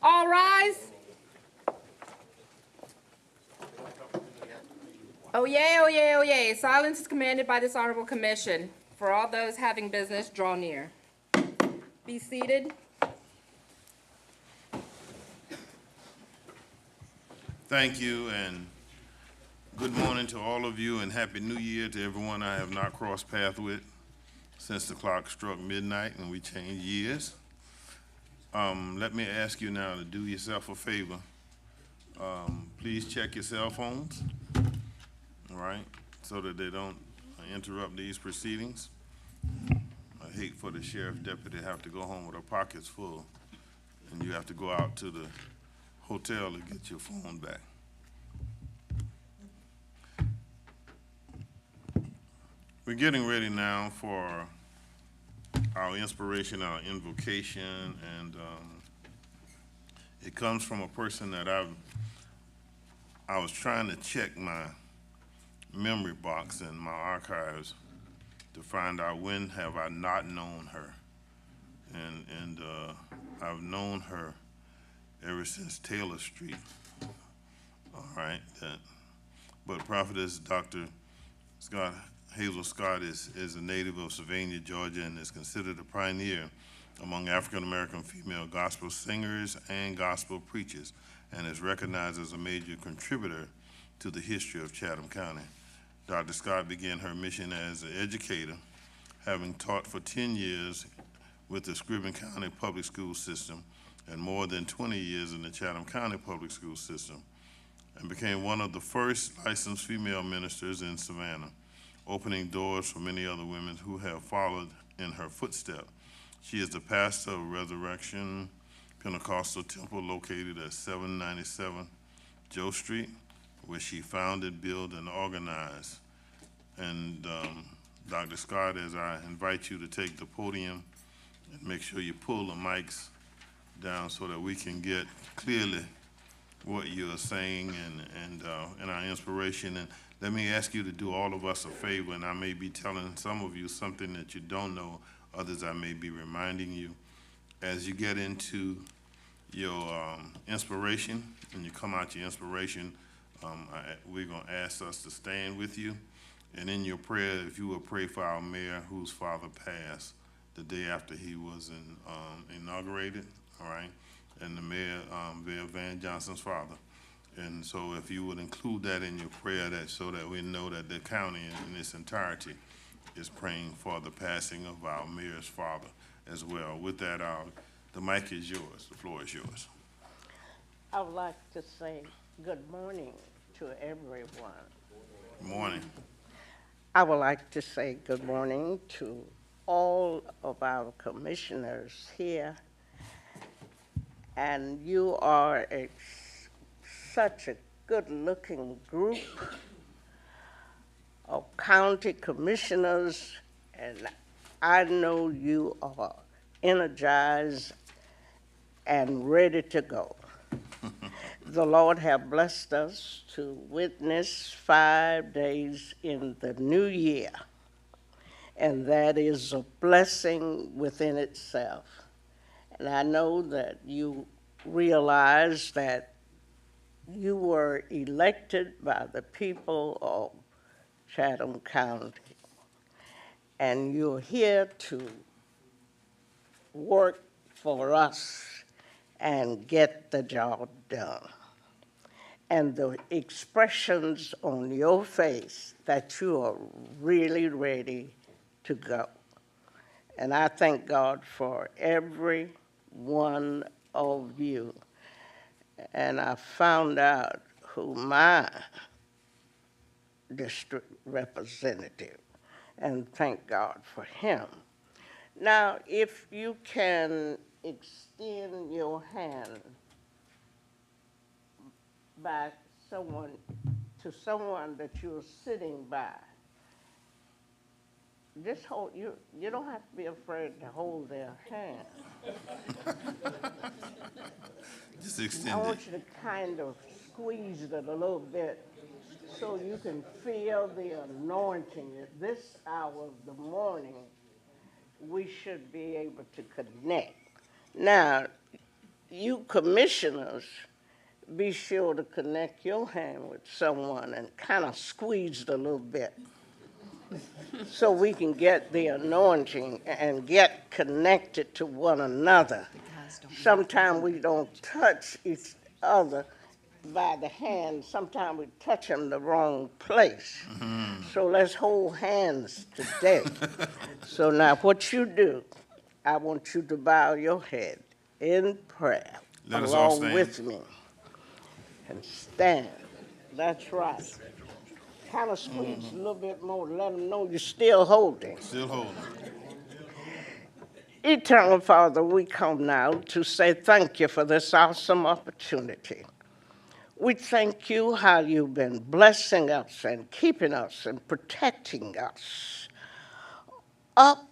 All rise. Oh yay, oh yay, oh yay. Silence is commanded by this honorable commission. For all those having business, draw near. Be seated. Thank you, and good morning to all of you, and Happy New Year to everyone I have not crossed paths with since the clock struck midnight and we changed years. Let me ask you now to do yourself a favor. Please check your cell phones, all right, so that they don't interrupt these proceedings. I hate for the sheriff deputy to have to go home with her pockets full, and you have to go out to the hotel to get your phone back. We're getting ready now for our inspiration, our invocation, and it comes from a person that I was trying to check my memory box and my archives to find out when have I not known her, and I've known her ever since Taylor Street. All right, but prophetess Dr. Scott Hazel Scott is a native of Sylvania, Georgia, and is considered a pioneer among African American female gospel singers and gospel preachers, and is recognized as a major contributor to the history of Chatham County. Dr. Scott began her mission as an educator, having taught for 10 years with the Scriven County Public School System and more than 20 years in the Chatham County Public School System, and became one of the first licensed female ministers in Savannah, opening doors for many other women who have followed in her footsteps. She is the pastor of Resurrection Pentecostal Temple located at 797 Joe Street, where she founded, built, and organized. And Dr. Scott, as I invite you to take the podium and make sure you pull the mics down so that we can get clearly what you are saying and our inspiration. And let me ask you to do all of us a favor, and I may be telling some of you something that you don't know, others I may be reminding you. As you get into your inspiration and you come out your inspiration, we're going to ask us to stand with you. And in your prayer, if you will pray for our mayor whose father passed the day after he was inaugurated, all right? And the mayor, Van Johnson's father. And so if you would include that in your prayer, that so that we know that the county in its entirety is praying for the passing of our mayor's father as well. With that, the mic is yours, the floor is yours. I would like to say good morning to everyone. Good morning. I would like to say good morning to all of our commissioners here. And you are such a good-looking group of county commissioners, and I know you are energized and ready to go. The Lord have blessed us to witness 5 days in the new year, and that is a blessing within itself. And I know that you realize that you were elected by the people of Chatham County, and you're here to work for us and get the job done. And the expressions on your face that you are really ready to go. And I thank God for every one of you. And I found out who my district representative, and thank God for him. Now, if you can extend your hand by someone to someone that you're sitting by, just hold, you don't have to be afraid to hold their hand. Just extend I it. want you to kind of squeeze it a little bit so you can feel the anointing. At this hour of the morning, we should be able to connect. Now, you commissioners be sure to connect your hand with someone and kind of squeeze it a little bit so we can get the anointing and get connected to one another. Sometimes we don't touch each other by the hand. Sometimes we touch them the wrong place. So let's hold hands today. So now what you do, I want you to bow your head in prayer Let us all along stand. with me and stand. That's right. Kind of squeeze a little bit more to let them know you're still holding. Still holding. Eternal Father, we come now to say thank you for this awesome opportunity. We thank you how you've been blessing us and keeping us and protecting us up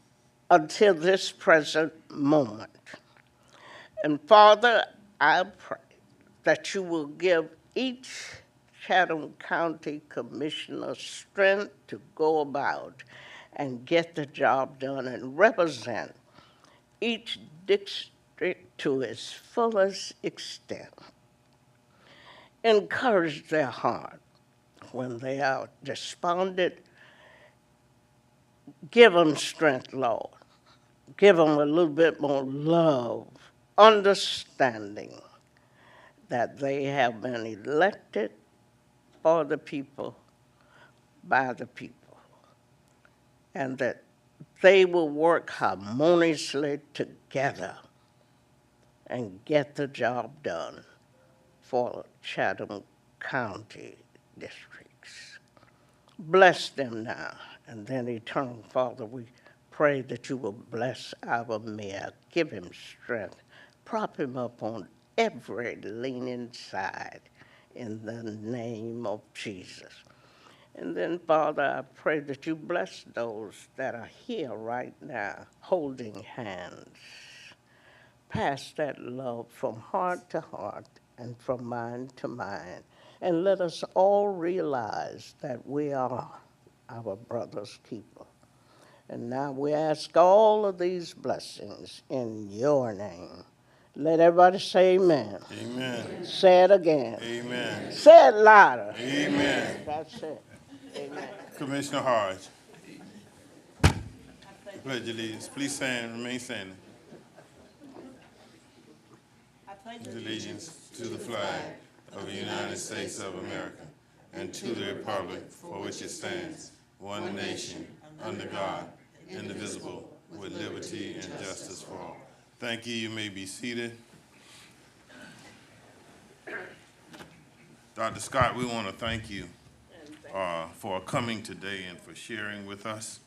until this present moment. And Father, I pray that you will give each Chatham County Commissioner strength to go about and get the job done and represent each district to its fullest extent. Encourage their heart when they are despondent. Give them strength, Lord. Give them a little bit more love, understanding that they have been elected for the people, by the people, and that they will work harmoniously together and get the job done for Chatham County districts. Bless them now, and then, Eternal Father, we pray that you will bless our mayor, give him strength, prop him up on every leaning side in the name of Jesus. And then, Father, I pray that you bless those that are here right now holding hands. Pass that love from heart to heart and from mind to mind. And let us all realize that we are our brother's keeper. And now we ask all of these blessings in your name. Let everybody say amen. Amen. Say it again. Amen. Say it louder. Amen. That's it. Amen. Commissioner Hodge. Pledge allegiance. Please stand, remain standing. I pledge allegiance to the flag of the United States of America and to the republic for which it stands, one nation, under God, indivisible, with liberty and justice for all. Thank you. You may be seated. Dr. Scott, we want to thank you for coming today and for sharing with us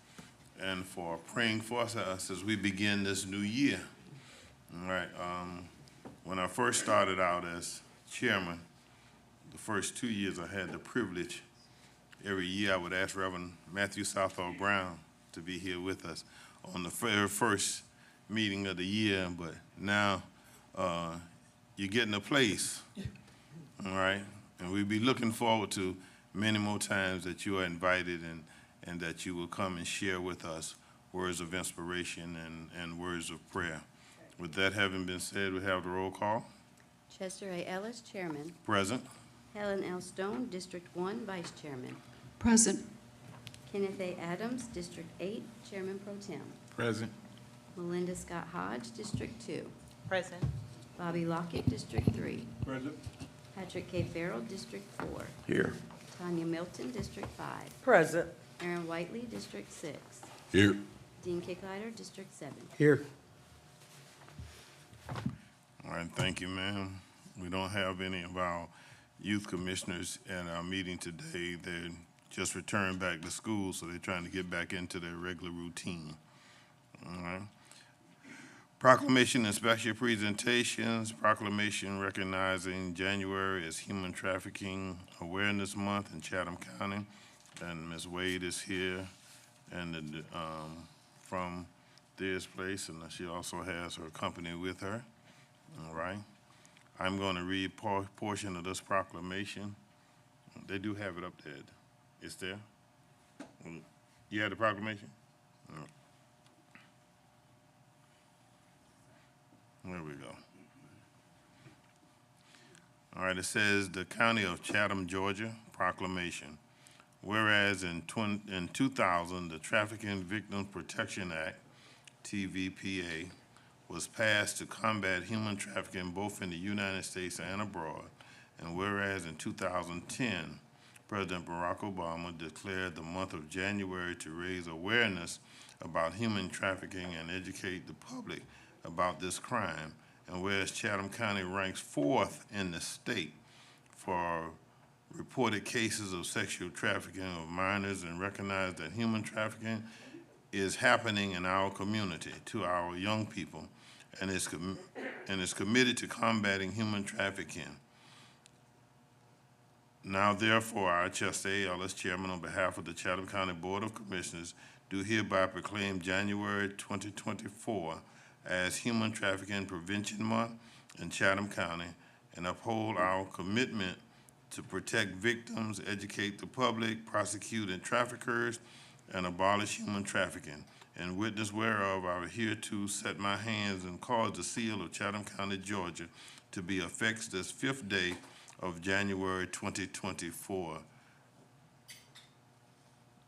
and for praying for us as we begin this new year. All right. When I first started out as chairman, the first 2 years I had the privilege, every year I would ask Reverend Matthew Southall Brown to be here with us on the very first meeting of the year, but now you're getting a place, all right? And we'll be looking forward to many more times that you are invited and that you will come and share with us words of inspiration and words of prayer. With that having been said, we have the roll call. Chester A. Ellis, Chairman. Present. Helen L. Stone, District 1, Vice Chairman. Present. Kenneth A. Adams, District 8, Chairman Pro Tem. Present. Melinda Scott Hodge, District 2. Present. Bobby Lockett, District 3. Present. Patrick K. Farrell, District 4. Here. Tanya Milton, District 5. Present. Aaron Whiteley, District 6. Here. Dean Kicklider, District 7. Here. All right, thank you, ma'am. We don't have any of our youth commissioners at our meeting today. They just returned back to school, so they're trying to get back into their regular routine. All right. Proclamation and special presentations. Proclamation recognizing January as Human Trafficking Awareness Month in Chatham County. And Ms. Wade is here and from this place, and she also has her company with her. All right. I'm going to read a portion of this proclamation. They do have it up there. It's there. You had the proclamation? There we go. All right, it says the County of Chatham, Georgia proclamation. Whereas in 2000, the Trafficking Victims Protection Act, TVPA, was passed to combat human trafficking both in the United States and abroad. And whereas in 2010, President Barack Obama declared the month of January to raise awareness about human trafficking and educate the public about this crime. And whereas Chatham County ranks 4th in the state for reported cases of sexual trafficking of minors, and recognize that human trafficking is happening in our community to our young people, and is committed to combating human trafficking. Now therefore, I, Chester A. Ellis, Chairman, on behalf of the Chatham County Board of Commissioners, do hereby proclaim January 2024 as Human Trafficking Prevention Month in Chatham County, and uphold our commitment to protect victims, educate the public, prosecute and traffickers, and abolish human trafficking. In witness whereof, I will hereto set my hands and cause the seal of Chatham County, Georgia, to be affixed this 5th day of January 2024.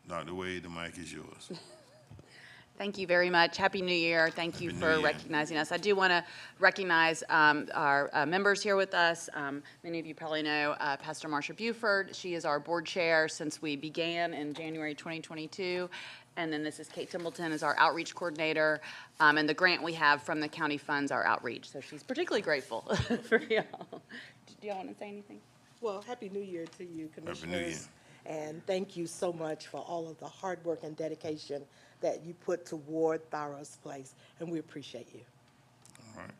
Dr. Wade, the mic is yours. Thank you very much. Happy New Year. Thank you Happy for New Year. recognizing us. I do want to recognize our members here with us. Many of you probably know Pastor Marsha Buford. She is our board chair since we began in January 2022. And then this is Kate Templeton as our outreach coordinator. And the grant we have from the county funds our outreach. So she's particularly grateful for y'all. Do y'all want to say anything? Well, Happy New Year to you, Happy New Year. Commissioners. And thank you so much for all of the hard work and dedication that you put toward Thyro's Place, and we appreciate you. All right.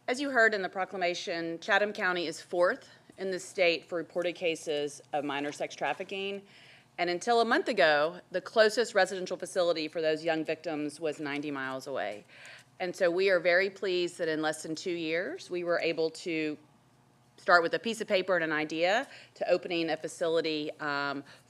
As you heard in the proclamation, Chatham County is 4th in the state for reported cases of minor sex trafficking. And until a month ago, the closest residential facility for those young victims was 90 miles away. And so we are very pleased that in less than 2 years, we were able to start with a piece of paper and an idea to opening a facility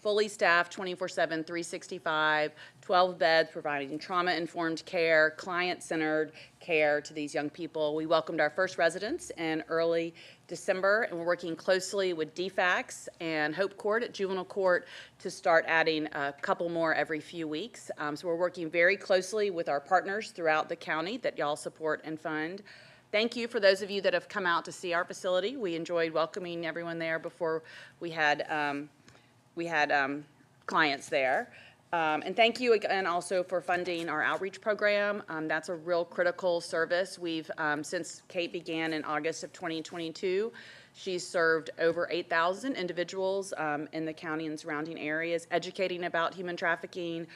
fully staffed 24/7, 365, 12 beds, providing trauma-informed care, client-centered care to these young people. We welcomed our first residents in early December, and we're working closely with DFACS and Hope Court at Juvenile Court to start adding a couple more every few weeks. So we're working very closely with our partners throughout the county that y'all support and fund. Thank you for those of you that have come out to see our facility. We enjoyed welcoming everyone there before we had clients there. And thank you again also for funding our outreach program. That's a real critical service. We've, since Kate began in August of 2022, she's served over 8,000 individuals in the county and surrounding areas, educating about human trafficking,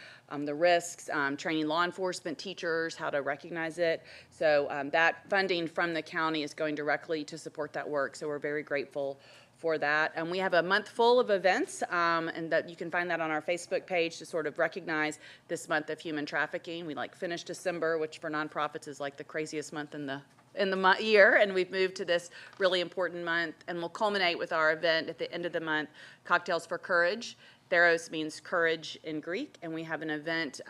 the risks, training law enforcement teachers how to recognize it. So that funding from the county is going directly to support that work. So we're very grateful for that. And we have a month full of events, and that you can find that on our Facebook page to sort of recognize this month of human trafficking. We finished December, which for nonprofits is like the craziest month in the year, and we've moved to this really important month, and we'll culminate with our event at the end of the month, Cocktails for Courage. Theros means courage in Greek, and we have an event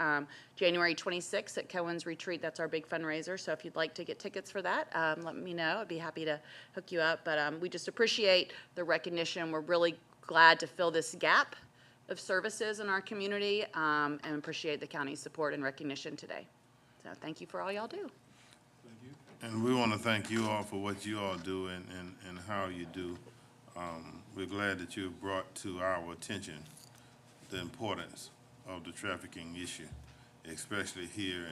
January 26th at Cohen's Retreat. That's our big fundraiser, so if you'd like to get tickets for that, let me know. I'd be happy to hook you up, but we just appreciate the recognition. We're really glad to fill this gap of services in our community, and appreciate the county's support and recognition today. So thank you for all y'all do. And we want to thank you all for what you all do and how you do. We're glad that you've brought to our attention the importance of the trafficking issue, especially here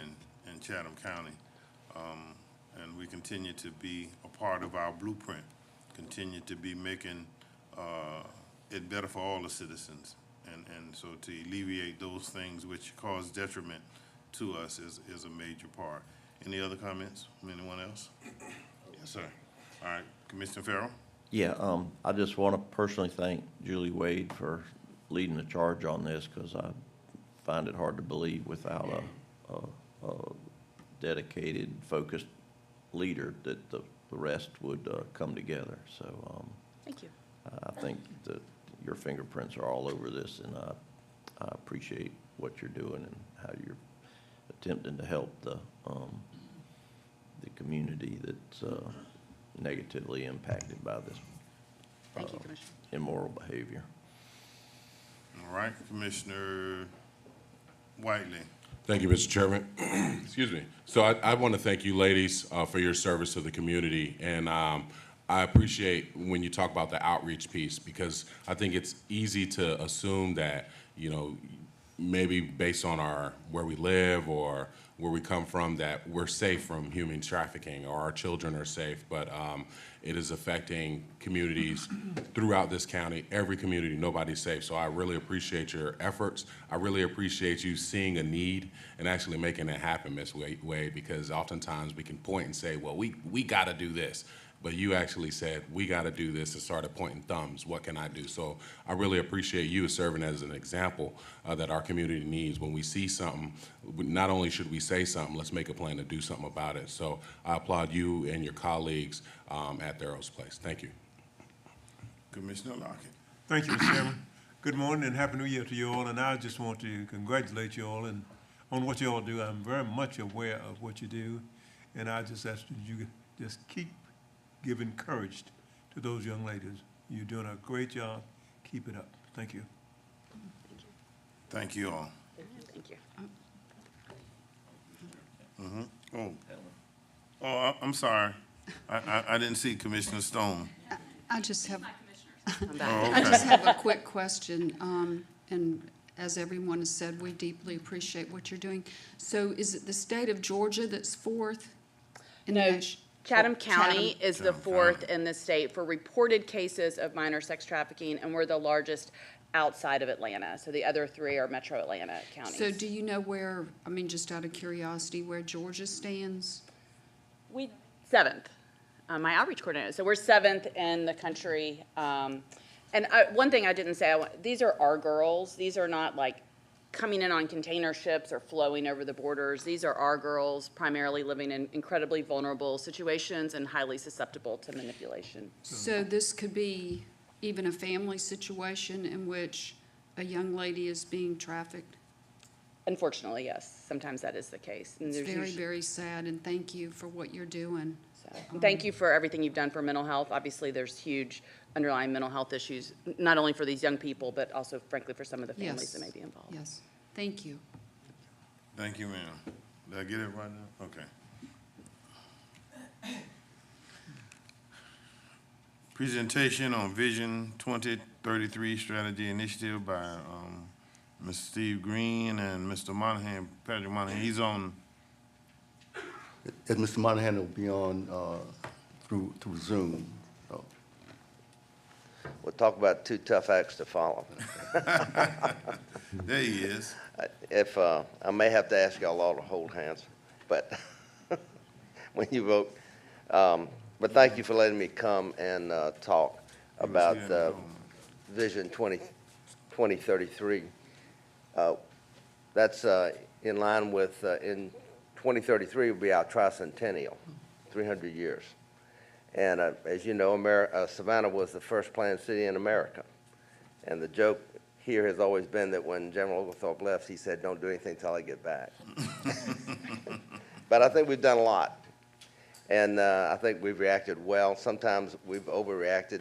in Chatham County. And we continue to be a part of our blueprint, continue to be making it better for all the citizens. And so to alleviate those things which cause detriment to us is a major part. Any other comments from anyone else? Yes, sir. All right, Commissioner Farrell? Yeah, I just want to personally thank Julie Wade for leading the charge on this, because I find it hard to believe without a dedicated, focused leader that the rest would come together. So Thank you. I think that your fingerprints are all over this, and I appreciate what you're doing and how you're attempting to help the community that's negatively impacted by this Thank you, Commissioner. immoral behavior. All right, Commissioner Whiteley. Thank you, Mr. Chairman. Excuse me. So I want to thank you ladies for your service to the community. And I appreciate when you talk about the outreach piece, because I think it's easy to assume that, you know, maybe based on where we live or where we come from, that we're safe from human trafficking or our children are safe. But it is affecting communities throughout this county, every community, nobody's safe. So I really appreciate your efforts. I really appreciate you seeing a need and actually making it happen, Ms. Wade, because oftentimes we can point and say, well, we gotta do this. But you actually said, we gotta do this, and started pointing thumbs. What can I do? So I really appreciate you serving as an example that our community needs. When we see something, not only should we say something, let's make a plan to do something about it. So I applaud you and your colleagues at Darrow's Place. Thank you. Commissioner Lockett. Thank you, Mr. Chairman. Good morning and Happy New Year to you all, and I just want to congratulate you all on what you all do. I'm very much aware of what you do, and I just ask that you just keep giving courage to those young ladies. You're doing a great job. Keep it up. Thank you. Thank you all. Thank you. I'm sorry. I didn't see Commissioner Stone. I just have, Oh, I just okay. have a quick question. And as everyone has said, we deeply appreciate what you're doing. So is it the state of Georgia that's fourth? in the No, nation? Chatham County Chatham. is the fourth in the state for reported cases of minor sex trafficking, and we're the largest outside of Atlanta. So the other three are metro Atlanta counties. So do you know where, I mean, just out of curiosity, where Georgia stands? We, seventh, my outreach coordinator. So we're seventh in the country. One thing I didn't say, these are our girls. These are not like coming in on container ships or flowing over the borders. These are our girls, primarily living in incredibly vulnerable situations and highly susceptible to manipulation. So this could be even a family situation in which a young lady is being trafficked? Unfortunately, yes. Sometimes that is the case. And It's there's very, usually- very sad, and thank you for what you're doing. And thank you for everything you've done for mental health. Obviously, there's huge underlying mental health issues, not only for these young people, but also frankly for some of the families Yes. that may be involved. Yes, thank you. Thank you, ma'am. Did I get it right now? Okay. Presentation on Vision 2033 Strategy Initiative by Mr. Steve Green and Mr. Monahan, Patrick Monahan. He's on. As Mr. Monahan will be on through Zoom. So. We'll talk about two tough acts to follow. There he is. If I may have to ask y'all all to hold hands, but when you vote. But thank you for letting me come and talk about Vision 2033. That's in line with in 2033 will be our tricentennial, 300 years. And as you know, Savannah was the first planned city in America. And the joke here has always been that when General Oglethorpe left, he said, "Don't do anything till I get back." But I think we've done a lot. And I think we've reacted well. Sometimes we've overreacted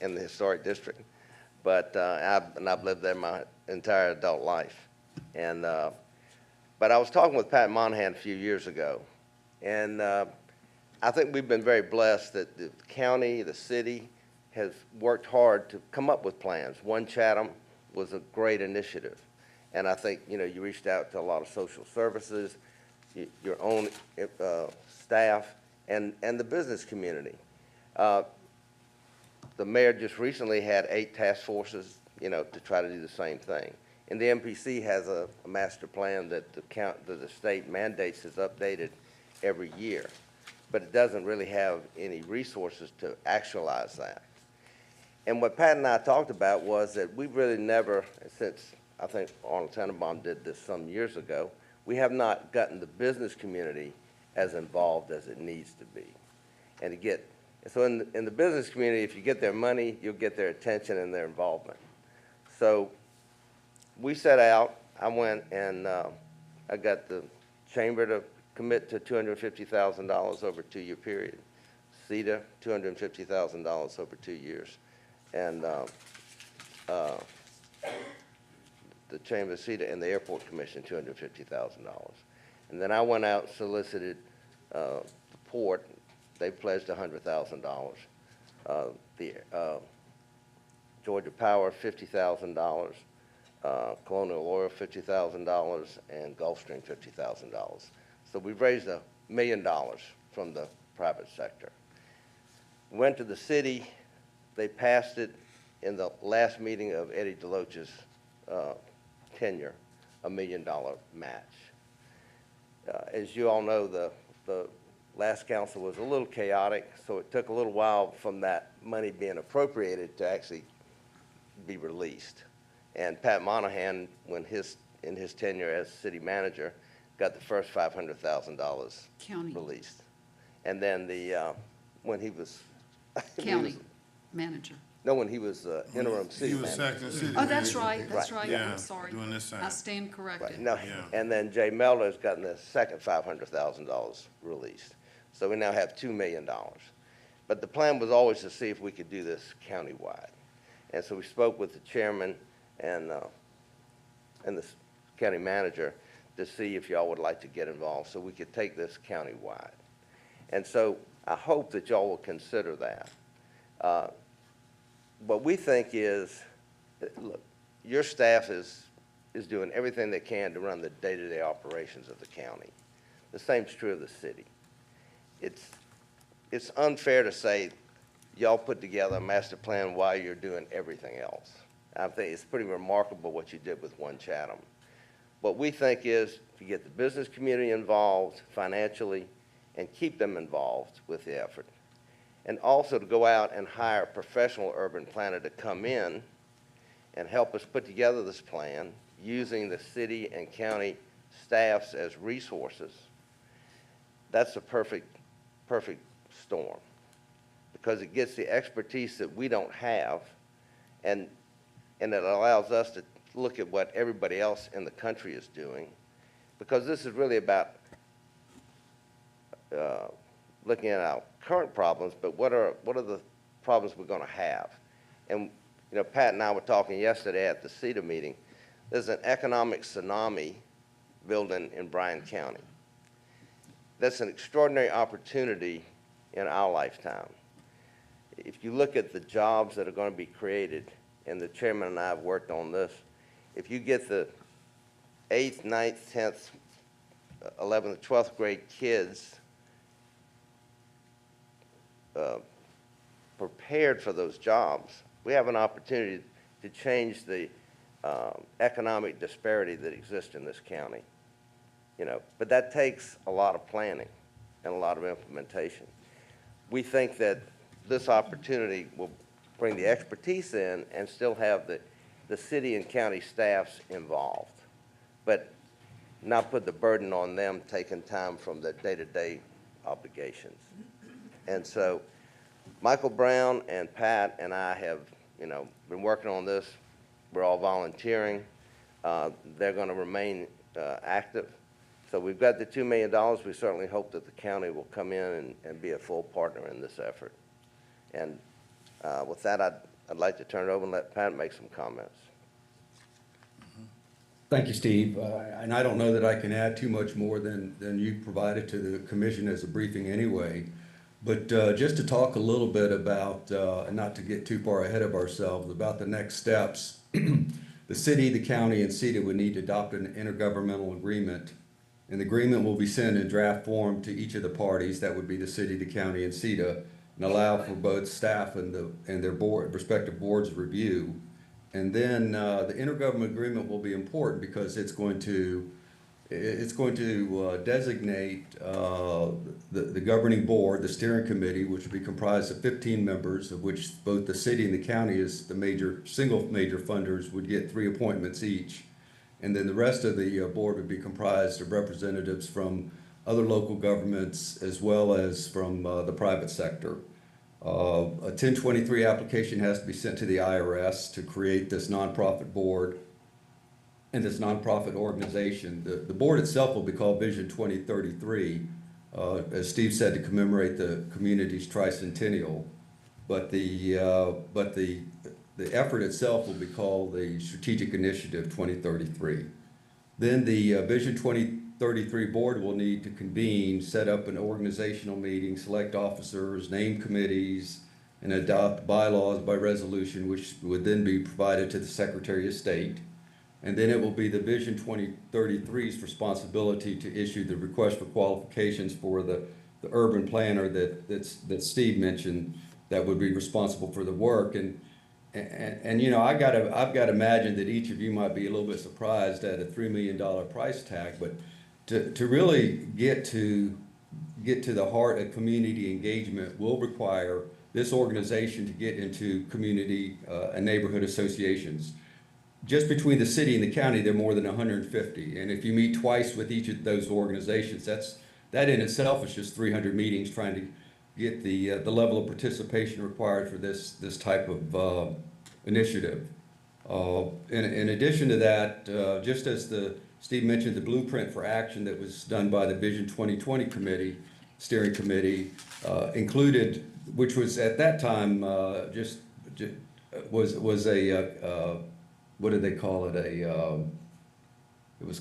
in the historic district. But I've lived there my entire adult life. And but I was talking with Pat Monahan a few years ago, and I think we've been very blessed that the county, the city, has worked hard to come up with plans. One Chatham was a great initiative, and I think, you know, you reached out to a lot of social services, your own staff, and the business community. The mayor just recently had 8 task forces, you know, to try to do the same thing. And the MPC has a master plan that the state mandates is updated every year, but it doesn't really have any resources to actualize that. And what Pat and I talked about was that we really never, since I think Arnold Tannenbaum did this some years ago, we have not gotten the business community as involved as it needs to be. And to get, so in the business community, if you get their money, you'll get their attention and their involvement. So we set out, I went and I got the chamber to commit to $250,000 over a 2-year period. CETA, $250,000 over 2 years. And the Chamber of CETA and the Airport Commission, $250,000. And then I went out and solicited the port. They pledged $100,000. The Georgia Power, $50,000. Colonial Oil, $50,000, and Gulfstream, $50,000. So we've raised $1 million from the private sector. Went to the city. They passed it in the last meeting of Eddie DeLoach's tenure, $1 million match. As you all know, the last council was a little chaotic, so it took a little while from that money being appropriated to actually be released. And Pat Monahan, in his tenure as city manager, got the first $500,000 released. And then when he was County manager. No, when he was interim city He was manager. acting city. Oh, that's right, that's Right. right, Yeah, I'm sorry. doing this side. I stand corrected. Right. No, Yeah. and then Jay Meller's gotten the second $500,000 released. So we now have $2 million. But the plan was always to see if we could do this countywide. And so we spoke with the chairman and the county manager to see if y'all would like to get involved so we could take this countywide. And so I hope that y'all will consider that. What we think is, look, your staff is doing everything they can to run the day-to-day operations of the county. The same's true of the city. It's unfair to say y'all put together a master plan while you're doing everything else. I think it's pretty remarkable what you did with One Chatham. What we think is to get the business community involved financially and keep them involved with the effort. And also to go out and hire a professional urban planner to come in and help us put together this plan using the city and county staffs as resources. That's a perfect storm because it gets the expertise that we don't have and it allows us to look at what everybody else in the country is doing because this is really about looking at our current problems, but what are the problems we're going to have? And you know, Pat and I were talking yesterday at the CETA meeting. There's an economic tsunami building in Bryan County. That's an extraordinary opportunity in our lifetime. If you look at the jobs that are going to be created, and the chairman and I have worked on this, if you get the 8th, 9th, 10th, 11th, 12th grade kids prepared for those jobs, we have an opportunity to change the economic disparity that exists in this county. You know, but that takes a lot of planning and a lot of implementation. We think that this opportunity will bring the expertise in and still have the city and county staffs involved, but not put the burden on them taking time from their day-to-day obligations. And so Michael Brown and Pat and I have, you know, been working on this. We're all volunteering. They're going to remain active. So we've got the $2 million. We certainly hope that the county will come in and be a full partner in this effort. And with that, I'd like to turn it over and let Pat make some comments. Thank you, Steve. And I don't know that I can add too much more than you provided to the commission as a briefing anyway. But just to talk a little bit about, and not to get too far ahead of ourselves, about the next steps, the city, the county, and CETA would need to adopt an intergovernmental agreement. And the agreement will be sent in draft form to each of the parties, that would be the city, the county, and CETA, and allow for both staff and their respective boards review. And then the intergovernmental agreement will be important because it's going to designate the governing board, the steering committee, which will be comprised of 15 members, of which both the city and the county as the single major funders would get 3 appointments each. And then the rest of the board would be comprised of representatives from other local governments as well as from the private sector. A 1023 application has to be sent to the IRS to create this nonprofit board and this nonprofit organization. The board itself will be called Vision 2033, as Steve said, to commemorate the community's tricentennial. But the effort itself will be called the Strategic Initiative 2033. Then the Vision 2033 board will need to convene, set up an organizational meeting, select officers, name committees, and adopt bylaws by resolution, which would then be provided to the Secretary of State. And then it will be the Vision 2033's responsibility to issue the request for qualifications for the urban planner that Steve mentioned that would be responsible for the work. And you know, I've got to imagine that each of you might be a little bit surprised at a $3 million price tag, but to really get to the heart of community engagement will require this organization to get into community and neighborhood associations. Just between the city and the county, there are more than 150. And if you meet twice with each of those organizations, that in itself is just 300 meetings trying to get the level of participation required for this type of initiative. In addition to that, just as Steve mentioned, the blueprint for action that was done by the Vision 2020 committee, steering committee, included, which was at that time was a what did they call it? It was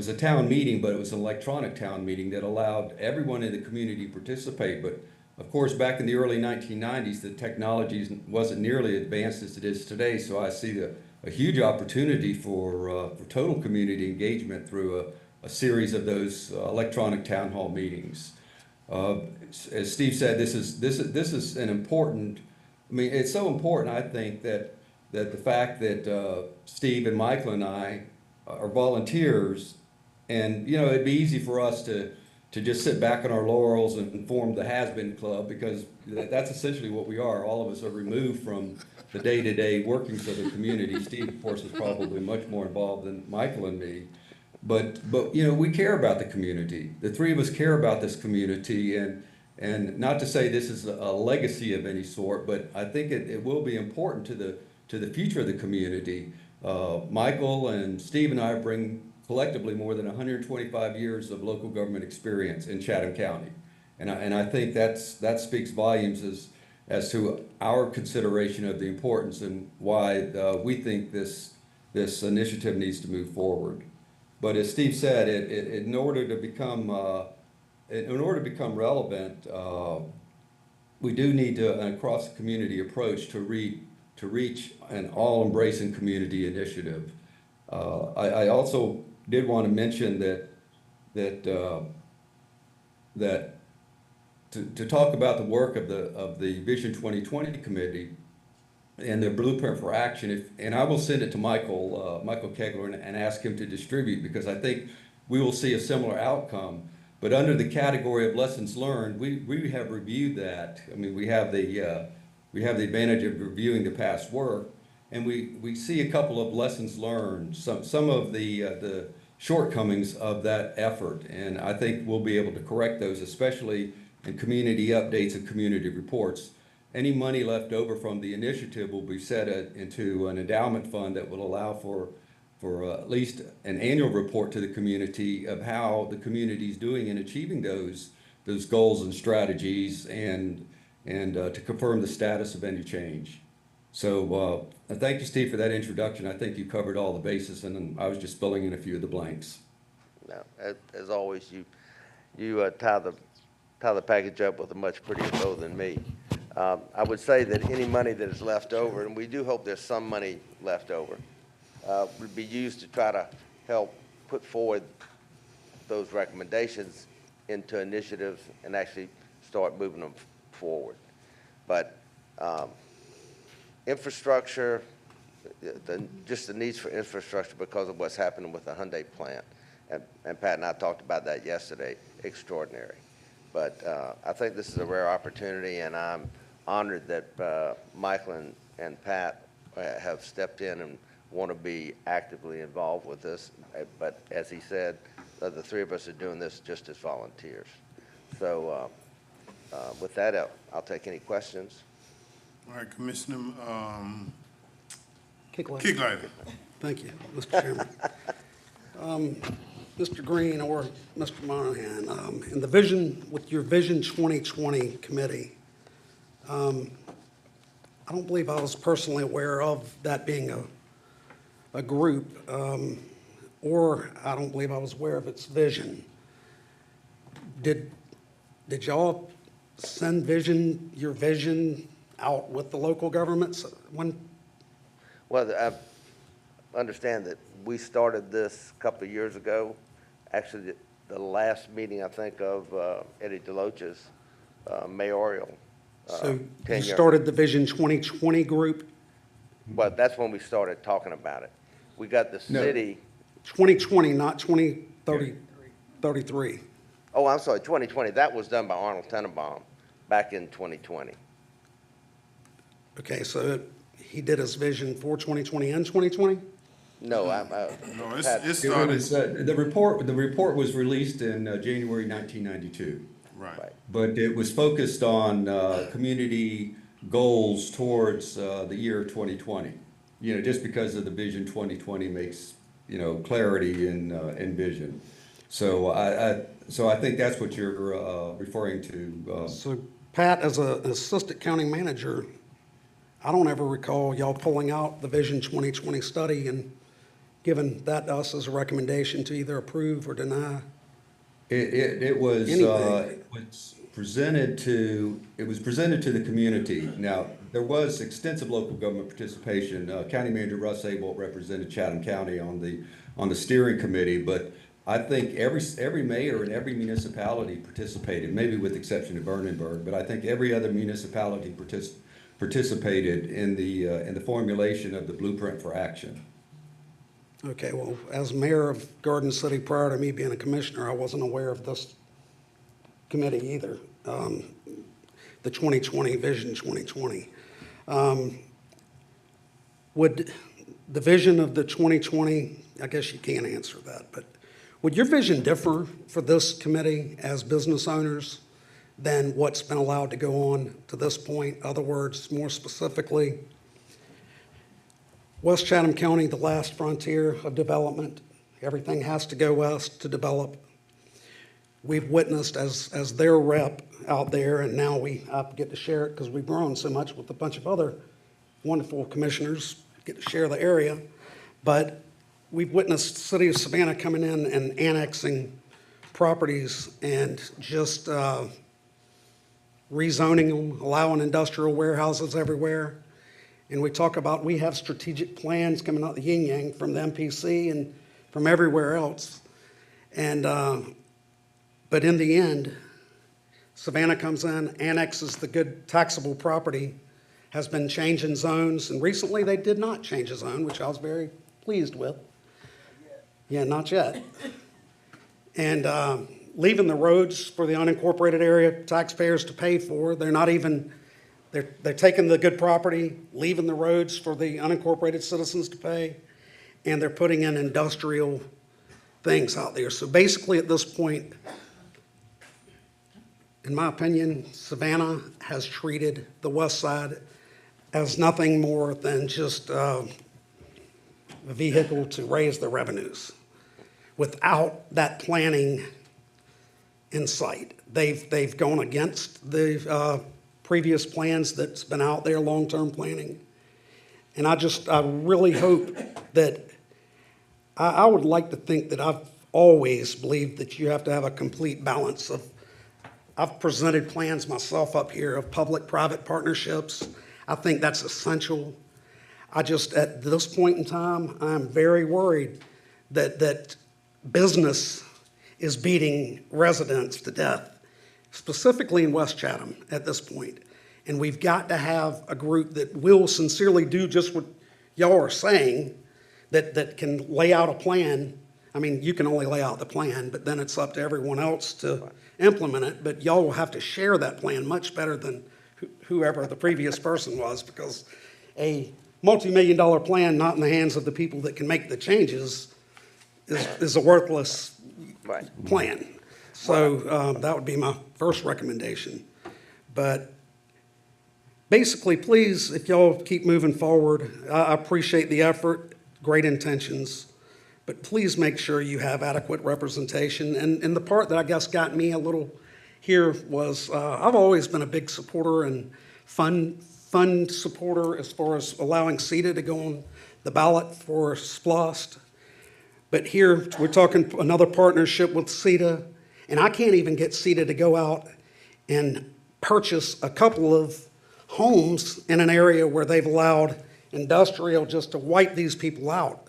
a town meeting, but it was an electronic town meeting that allowed everyone in the community to participate. But of course, back in the early 1990s, the technology wasn't nearly advanced as it is today. So I see a huge opportunity for total community engagement through a series of those electronic town hall meetings. As Steve said, this is an important. I mean, it's so important. I think that the fact that Steve and Michael and I are volunteers, and you know, it'd be easy for us to just sit back on our laurels and form the has-been club, because that's essentially what we are. All of us are removed from the day-to-day workings of the community. Steve, of course, is probably much more involved than Michael and me. But you know, we care about the community. The three of us care about this community, and not to say this is a legacy of any sort, but I think it will be important to the future of the community. Michael and Steve and I bring collectively more than 125 years of local government experience in Chatham County. And I think that speaks volumes as to our consideration of the importance and why we think this initiative needs to move forward. But as Steve said, in order to become relevant, we do need an across-the-community approach to reach an all-embracing community initiative. I also did want to mention that to talk about the work of the Vision 2020 committee and their blueprint for action, and I will send it to Michael Kegler and ask him to distribute, because I think we will see a similar outcome. But under the category of lessons learned, we have reviewed that. I mean, we have the advantage of reviewing the past work, and we see a couple of lessons learned, some of the shortcomings of that effort, and I think we'll be able to correct those, especially in community updates and community reports. Any money left over from the initiative will be set into an endowment fund that will allow for at least an annual report to the community of how the community is doing in achieving those goals and strategies, and to confirm the status of any change. So thank you, Steve, for that introduction. I think you covered all the bases, and I was just filling in a few of the blanks. No, as always, you tie the package up with a much prettier bow than me. I would say that any money that is left over, and we do hope there's some money left over, would be used to try to help put forward those recommendations into initiatives and actually start moving them forward. But infrastructure, just the needs for infrastructure because of what's happening with the Hyundai plant, and Pat and I talked about that yesterday, extraordinary. But I think this is a rare opportunity, and I'm honored that Michael and Pat have stepped in and want to be actively involved with this. But as he said, the three of us are doing this just as volunteers. So with that, I'll take any questions. All right, Commissioner Kicklighter. Thank you, Mr. Chairman. Mr. Green or Mr. Monahan, in the vision, with your Vision 2020 committee, I don't believe I was personally aware of that being a group, or I don't believe I was aware of its vision. Did y'all send your vision out with the local governments when? Well, I understand that we started this a couple of years ago. Actually, the last meeting, I think, of Eddie DeLoach's mayoral So you tenure. started the Vision 2020 group? Well, that's when we started talking about it. We got the No. city, 2020, not 2033. oh, I'm sorry, 2020. That was done by Arnold Tenenbaum back in 2020. Okay, so he did his vision for 2020 and 2020? No, No, it Pat- It started, was, the report was released in January 1992. right. But it was focused on community goals towards the year 2020. You know, just because of the Vision 2020 makes, you know, clarity in vision. So I think that's what you're referring to. So Pat, as an assistant county manager, I don't ever recall y'all pulling out the Vision 2020 study and giving that to us as a recommendation to either approve or deny. It was Anything. presented to the community. Now, there was extensive local government participation. County Manager Russ Abel represented Chatham County on the steering committee, but I think every mayor and every municipality participated, maybe with the exception of Vernonburg, but I think every other municipality participated in the formulation of the blueprint for action. Okay, well, as mayor of Garden City prior to me being a commissioner, I wasn't aware of this committee either, the 2020, Vision 2020. Would the vision of the 2020, I guess you can't answer that, but would your vision differ for this committee as business owners than what's been allowed to go on to this point? In other words, more specifically, West Chatham County, the last frontier of development. Everything has to go west to develop. We've witnessed as their rep out there, and now I get to share it because we've grown so much with a bunch of other wonderful commissioners, get to share the area. But we've witnessed the city of Savannah coming in and annexing properties and just rezoning them, allowing industrial warehouses everywhere. And we talk about, we have strategic plans coming out the yin yang from the MPC and from everywhere else. And, but in the end, Savannah comes in, annexes the good taxable property, has been changing zones, and recently they did not change a zone, which I was very pleased with. Yeah, not yet. And leaving the roads for the unincorporated area taxpayers to pay for. They're not even, they're taking the good property, leaving the roads for the unincorporated citizens to pay, and they're putting in industrial things out there. So basically at this point, in my opinion, Savannah has treated the west side as nothing more than just a vehicle to raise the revenues without that planning in sight. They've gone against the previous plans that's been out there, long-term planning. And I really hope that, I would like to think that I've always believed that you have to have a complete balance of, I've presented plans myself up here of public-private partnerships. I think that's essential. I just, at this point in time, I'm very worried that business is beating residents to death, specifically in West Chatham at this point. And we've got to have a group that will sincerely do just what y'all are saying, that can lay out a plan. I mean, you can only lay out the plan, but then it's up to everyone else to implement it. But y'all will have to share that plan much better than whoever the previous person was, because a multi-million-dollar plan not in the hands of the people that can make the changes is a worthless plan. So that would be my first recommendation. But basically, please, if y'all keep moving forward, I appreciate the effort, great intentions, but please make sure you have adequate representation. And the part that I guess got me a little here was, I've always been a big supporter and fund supporter as far as allowing CETA to go on the ballot for SPLOST. But here, we're talking another partnership with CETA, and I can't even get CETA to go out and purchase a couple of homes in an area where they've allowed industrial just to wipe these people out.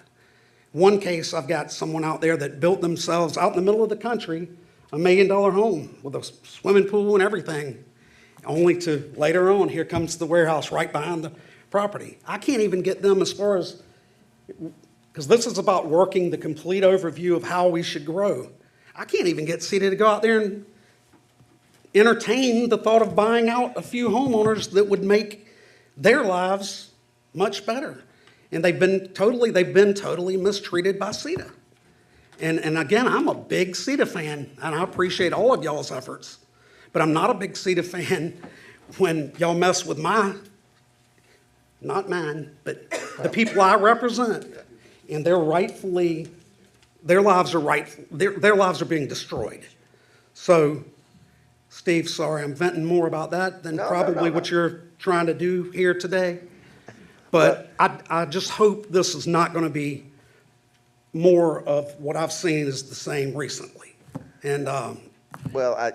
One case, I've got someone out there that built themselves out in the middle of the country a $1 million home with a swimming pool and everything, only to later on, here comes the warehouse right behind the property. I can't even get them as far as, because this is about working the complete overview of how we should grow. I can't even get CETA to go out there and entertain the thought of buying out a few homeowners that would make their lives much better. And they've been totally mistreated by CETA. And again, I'm a big CETA fan, and I appreciate all of y'all's efforts. But I'm not a big CETA fan when y'all mess with not mine, but the people I represent. And their lives are being destroyed. So, Steve, sorry, I'm venting more about that than probably what you're trying to do here today. But I just hope this is not going to be more of what I've seen is the same recently. And Well,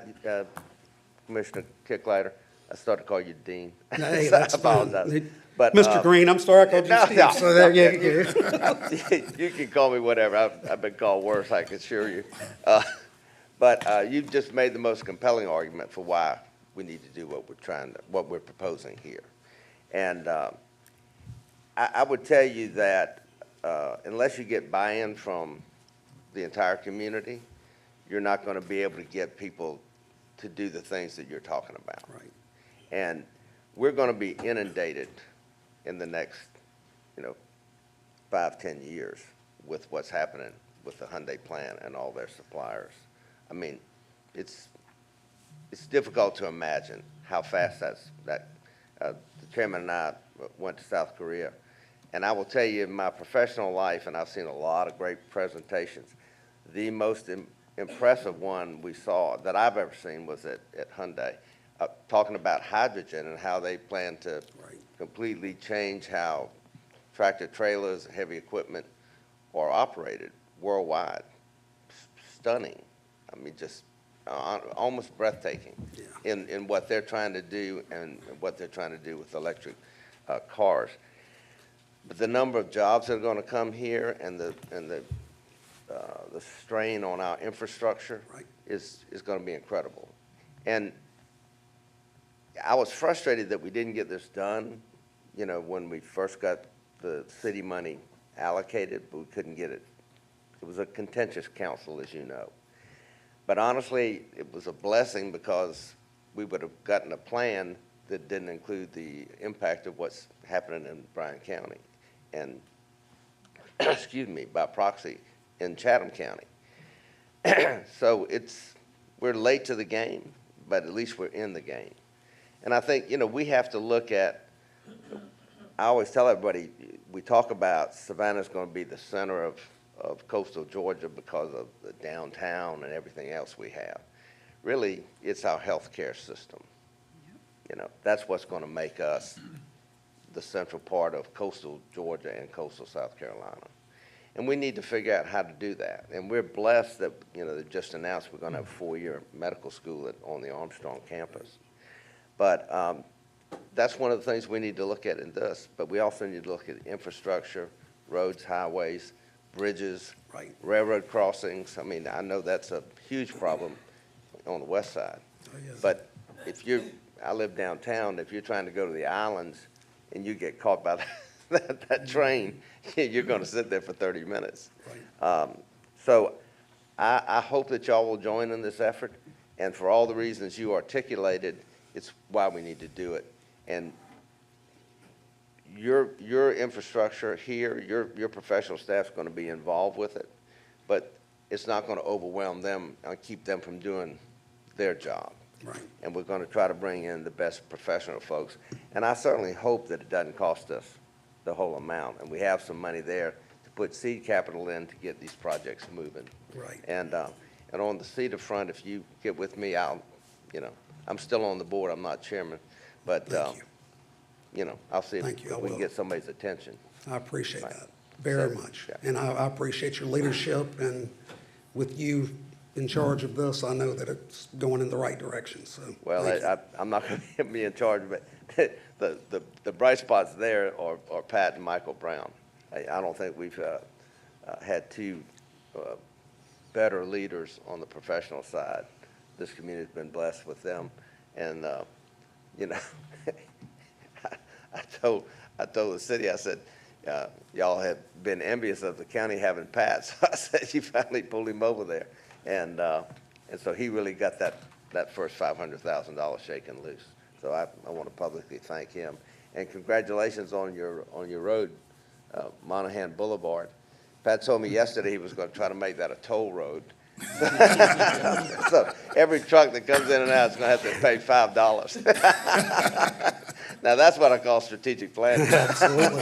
Commissioner Kicklighter, I started to call you Dean. hey, So that's I apologize. fine. But, Mr. Green, I'm sorry I called you Steve. So there, you can call me whatever. I've been called worse, I can assure you. But you've just made the most compelling argument for why we need to do what we're proposing here. And I would tell you that unless you get buy-in from the entire community, you're not going to be able to get people to do the things that you're talking about. Right. And we're going to be inundated in the next, 5-10 years with what's happening with the Hyundai plant and all their suppliers. I mean, it's difficult to imagine how fast the chairman and I went to South Korea. And I will tell you, in my professional life, and I've seen a lot of great presentations, the most impressive one we saw that I've ever seen was at Hyundai, talking about hydrogen and how they plan to completely change how tractor trailers, heavy equipment are operated worldwide. Stunning. I mean, just almost breathtaking in what they're trying to do and what they're trying to do with electric cars. But the number of jobs that are going to come here and the strain on our infrastructure is going to be incredible. And I was frustrated that we didn't get this done, when we first got the city money allocated, but we couldn't get it. It was a contentious council, as you know. But honestly, it was a blessing because we would have gotten a plan that didn't include the impact of what's happening in Bryan County and, excuse me, by proxy in Chatham County. So we're late to the game, but at least we're in the game. And I think, we have to look at, I always tell everybody, we talk about Savannah's going to be the center of coastal Georgia because of the downtown and everything else we have. Really, it's our healthcare system. That's what's going to make us the central part of coastal Georgia and coastal South Carolina. And we need to figure out how to do that. And we're blessed that, they just announced we're going to have a 4-year medical school on the Armstrong campus. But that's one of the things we need to look at in this. But we also need to look at infrastructure, roads, highways, bridges, railroad crossings. I mean, I know that's a huge problem on the west side. Oh, yes. But I live downtown, if you're trying to go to the islands and you get caught by that train, you're going to sit there for 30 minutes. Right. So I hope that y'all will join in this effort. And for all the reasons you articulated, it's why we need to do it. And your infrastructure here, your professional staff's going to be involved with it, but it's not going to overwhelm them and keep them from doing their job. Right. And we're going to try to bring in the best professional folks. And I certainly hope that it doesn't cost us the whole amount, and we have some money there to put seed capital in to get these projects moving. Right. And on the CETA front, if you get with me, I'm still on the board, I'm not chairman, but, Thank you. I'll see Thank you, I if we can will. get somebody's attention. I appreciate Right. that very So, much. yeah. And I appreciate your leadership, and with you in charge of this, I know that it's going in the right direction, so. Well, thank you. I'm not going to be in charge, but the bright spots there are Pat and Michael Brown. I don't think we've had two better leaders on the professional side. This community's been blessed with them, and I told the city, I said, y'all have been envious of the county having Pat, so I said you finally pulled him over there, and so he really got that first $500,000 shaken loose. So I want to publicly thank him, and congratulations on your road, Monahan Boulevard. Pat told me yesterday he was going to try to make that a toll road. So every truck that comes in and out is going to have to pay $5. Now that's what I call strategic planning. Absolutely.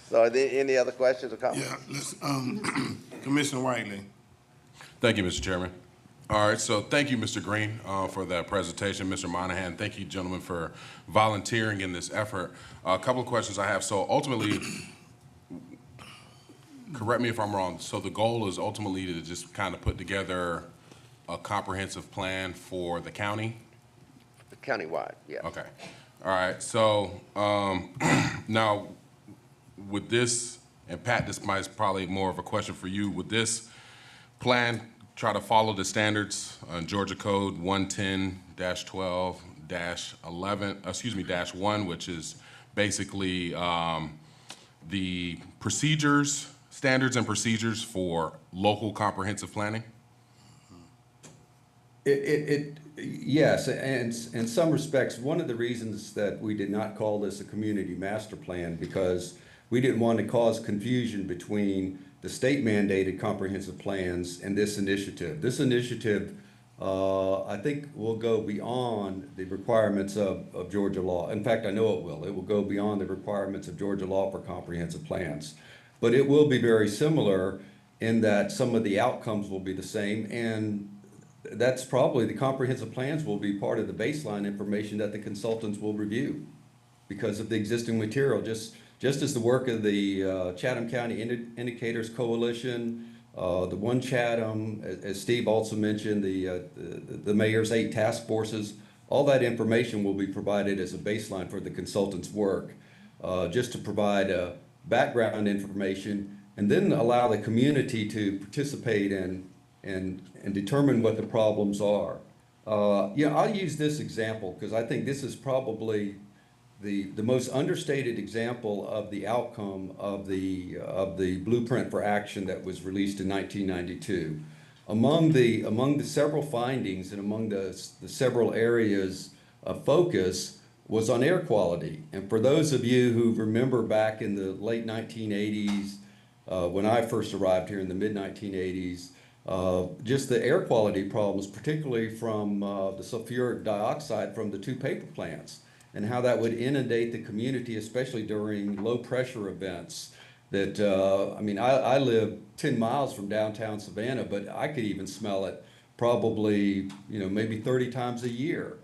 So are there any other questions or comments? Yeah, let's, Commissioner Whiteley. Thank you, Mr. Chairman. All right, so thank you, Mr. Green, for that presentation. Mr. Monahan, thank you, gentlemen, for volunteering in this effort. A couple of questions I have. So ultimately, correct me if I'm wrong, so the goal is ultimately to just kind of put together a comprehensive plan for the county? Countywide, yeah. Okay. All right, so now with this, and Pat, this might probably more of a question for you, would this plan try to follow the standards on Georgia Code 110-12-11, which is basically the procedures, standards and procedures for local comprehensive planning? Yes, and in some respects, one of the reasons that we did not call this a community master plan, because we didn't want to cause confusion between the state mandated comprehensive plans and this initiative. This initiative, I think, will go beyond the requirements of Georgia law. In fact, I know it will. It will go beyond the requirements of Georgia law for comprehensive plans. But it will be very similar in that some of the outcomes will be the same, and that's probably, the comprehensive plans will be part of the baseline information that the consultants will review because of the existing material, just as the work of the Chatham County Indicators Coalition, the One Chatham, as Steve also mentioned, the mayor's 8 task forces, all that information will be provided as a baseline for the consultants' work, just to provide background information and then allow the community to participate and determine what the problems are. I'll use this example because I think this is probably the most understated example of the outcome of the blueprint for action that was released in 1992. Among the several findings and among the several areas of focus was on air quality. And for those of you who remember back in the late 1980s, when I first arrived here in the mid-1980s, just the air quality problems, particularly from the sulfuric dioxide from the 2 paper plants, and how that would inundate the community, especially during low pressure events. That, I live 10 miles from downtown Savannah, but I could even smell it probably, maybe 30 times a year.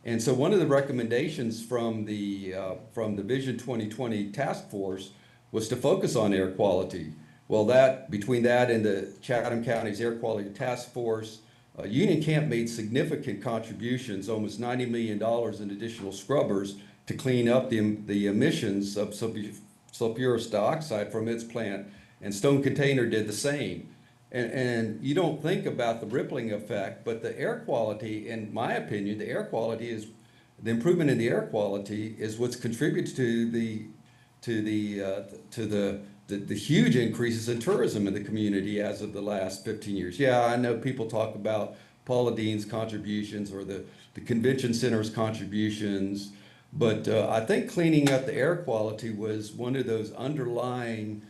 And so one of the recommendations from the Vision 2020 task force was to focus on air quality. Well, between that and the Chatham County's Air Quality Task Force, Union Camp made significant contributions, almost $90 million in additional scrubbers to clean up the emissions of sulfurous dioxide from its plant, and Stone Container did the same. And you don't think about the rippling effect, but the air quality, in my opinion, the improvement in the air quality is what's contributed to the huge increases in tourism in the community as of the last 15 years. Yeah, I know people talk about Paula Dean's contributions or the convention center's contributions, but I think cleaning up the air quality was one of those underlying,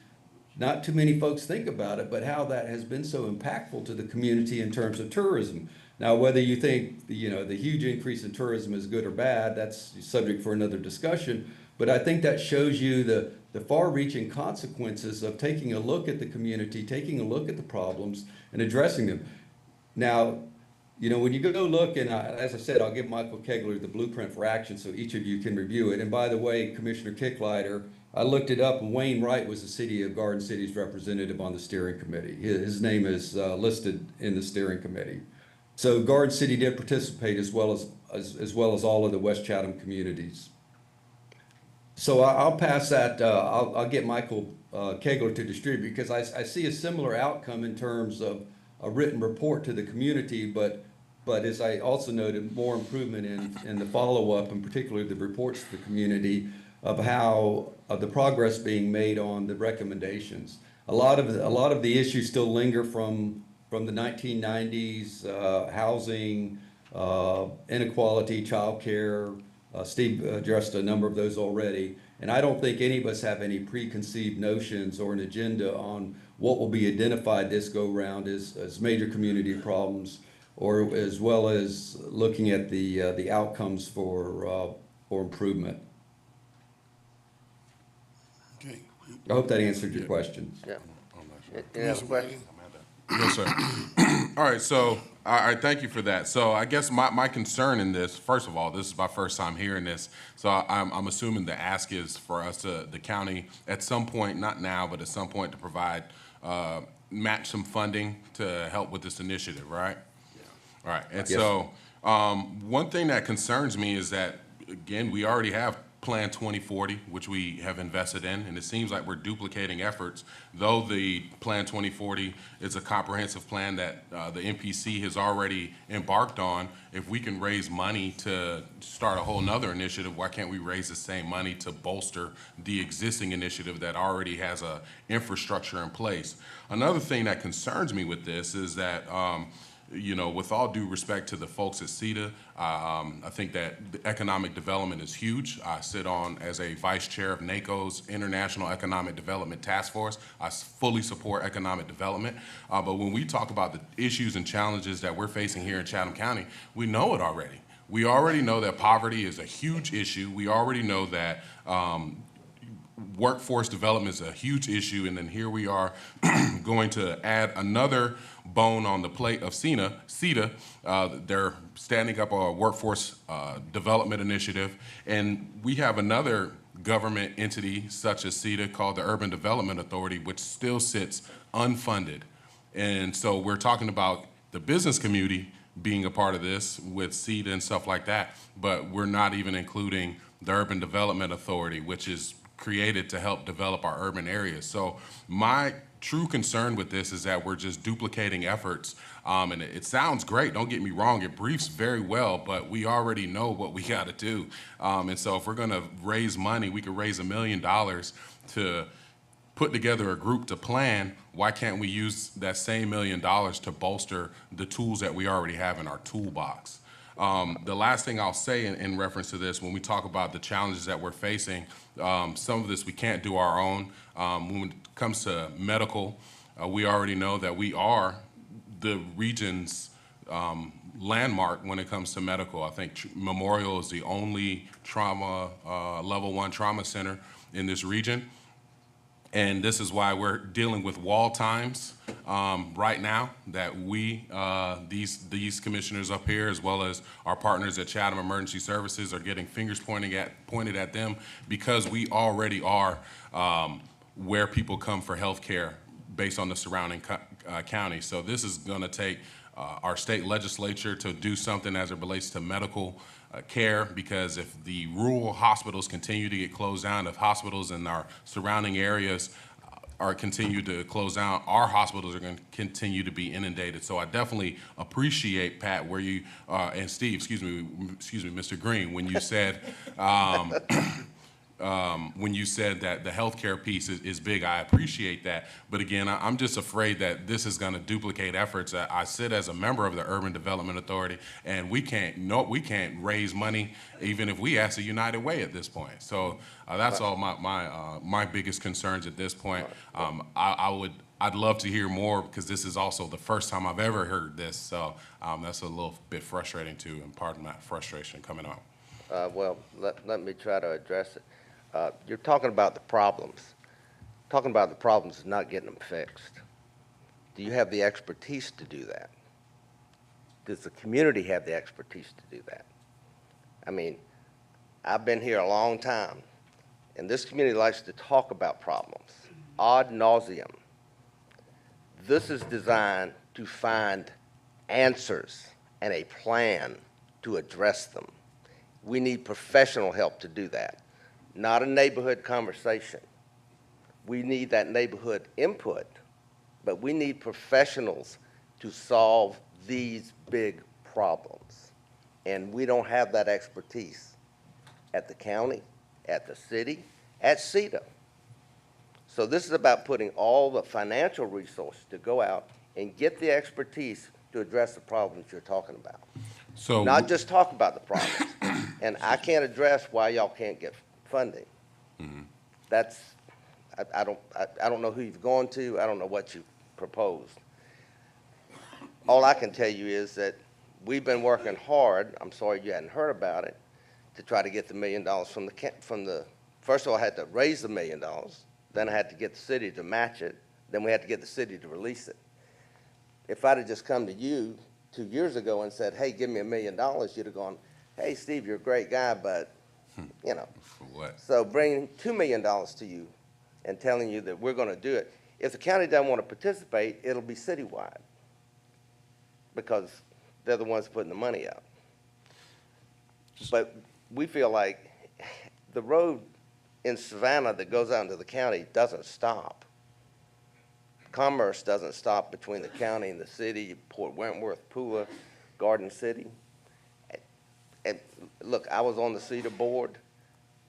not too many folks think about it, but how that has been so impactful to the community in terms of tourism. Now, whether you think the huge increase in tourism is good or bad, that's subject for another discussion. But I think that shows you the the far-reaching consequences of taking a look at the community, taking a look at the problems, and addressing them. Now, you know, when you go look, and as I said, I'll give Michael Kegler the blueprint for action so each of you can review it. And by the way, Commissioner Kicklighter, I looked it up, and Wayne Wright was the City of Garden City's representative on the steering committee. His name is listed in the steering committee. So Garden City did participate as well as all of the West Chatham communities. So I'll pass that, I'll get Michael Kegler to distribute, because I see a similar outcome in terms of a written report to the community, but as I also noted, more improvement in the follow-up, and particularly the reports to the community of how the progress being made on the recommendations. A lot of the issues still linger from the 1990s, housing, inequality, childcare. Steve addressed a number of those already. And I don't think any of us have any preconceived notions or an agenda on what will be identified this go-round as major community problems, or as well as looking at the outcomes for improvement. Okay. I hope that answered your question. Yeah. Any other questions? Yes, sir. All right, so I thank you for that. So I guess my concern in this, first of all, this is my first time hearing this, so I'm assuming the ask is for us to, the county, at some point, not now, but at some point, to provide, match some funding to help with this initiative, right? Yeah. All right, and Yes. so one thing that concerns me is that, again, we already have Plan 2040, which we have invested in, and it seems like we're duplicating efforts. Though the Plan 2040 is a comprehensive plan that the MPC has already embarked on, if we can raise money to start a whole nother initiative, why can't we raise the same money to bolster the existing initiative that already has a infrastructure in place? Another thing that concerns me with this is that you know, with all due respect to the folks at CETA, I think that the economic development is huge. I sit on as a vice chair of NACO's International Economic Development Task Force. I fully support economic development. But when we talk about the issues and challenges that we're facing here in Chatham County, we know it already. We already know that poverty is a huge issue. We already know that workforce development is a huge issue, and then here we are going to add another bone on the plate of CETA. They're standing up a workforce development initiative, and we have another government entity such as CETA called the Urban Development Authority, which still sits unfunded. And so we're talking about the business community being a part of this with CETA and stuff like that, but we're not even including the Urban Development Authority, which is created to help develop our urban areas. So my true concern with this is that we're just duplicating efforts, and it sounds great, don't get me wrong, it briefs very well, but we already know what we gotta do. And so if we're gonna raise money, we could raise $1 million to put together a group to plan. Why can't we use that same $1 million to bolster the tools that we already have in our toolbox? The last thing I'll say in reference to this, when we talk about the challenges that we're facing, some of this we can't do our own. When it comes to medical, we already know that we are the region's landmark when it comes to medical. I think Memorial is the only trauma, level 1 trauma center in this region. And this is why we're dealing with wall times right now, that we, these commissioners up here, as well as our partners at Chatham Emergency Services, are getting fingers pointed at them, because we already are where people come for health care based on the surrounding county. So this is gonna take our state legislature to do something as it relates to medical care, because if the rural hospitals continue to get closed down, if hospitals in our surrounding areas are continue to close down, our hospitals are going to continue to be inundated. So I definitely appreciate, Pat, where you and Steve, excuse me, Mr. Green, when you said that the healthcare piece is big. I appreciate that, but again, I'm just afraid that this is going to duplicate efforts. I sit as a member of the Urban Development Authority, and we can't raise money even if we ask the United Way at this point. So that's all my biggest concerns at this point. I'd love to hear more, because this is also the first time I've ever heard this. So that's a little bit frustrating too, and pardon my frustration coming out. Well, let me try to address it. you're talking about the problems. Talking about the problems is not getting them fixed. Do you have the expertise to do that? Does the community have the expertise to do that? I mean, I've been here a long time, and this community likes to talk about problems ad nauseum. This is designed to find answers and a plan to address them. We need professional help to do that, not a neighborhood conversation. We need that neighborhood input, but we need professionals to solve these big problems. And we don't have that expertise at the county, at the city, at CETA. So this is about putting all the financial resources to go out and get the expertise to address the problems you're talking about. So Not just talk about the problems. And I can't address why y'all can't get funding. That's, I don't know who you've gone to. I don't know what you've proposed. All I can tell you is that we've been working hard, I'm sorry you hadn't heard about it, to try to get the $1 million from the, first of all, I had to raise the $1 million, then I had to get the city to match it, then we had to get the city to release it. If I'd have just come to you 2 years ago and said, hey, give me $1 million, you'd have gone, hey, Steve, you're a great guy, but, you know. For what? So bringing $2 million to you and telling you that we're gonna do it, if the county doesn't want to participate, it'll be citywide, because they're the ones putting the money up. But we feel like the road in Savannah that goes out into the county doesn't stop. Commerce doesn't stop between the county and the city, Port Wentworth, Pula, Garden City. And look, I was on the CETA board.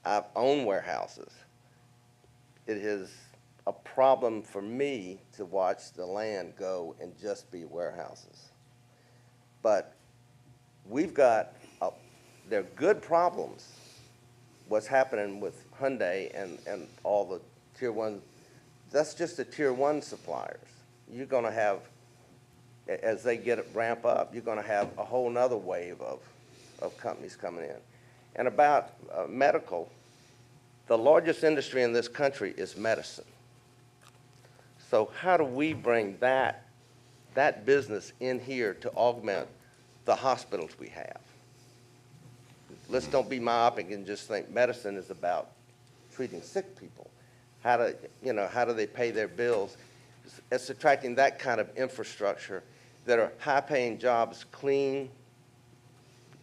I've owned warehouses. It is a problem for me to watch the land go and just be warehouses. But we've got, they're good problems. What's happening with Hyundai and all the tier one, that's just the tier one suppliers. You're gonna have, as they ramp up, you're gonna have a whole nother wave of companies coming in. And about medical, the largest industry in this country is medicine. So how do we bring that business in here to augment the hospitals we have? Let's don't be myopic and just think medicine is about treating sick people. How do they pay their bills? It's attracting that kind of infrastructure that are high-paying jobs, clean,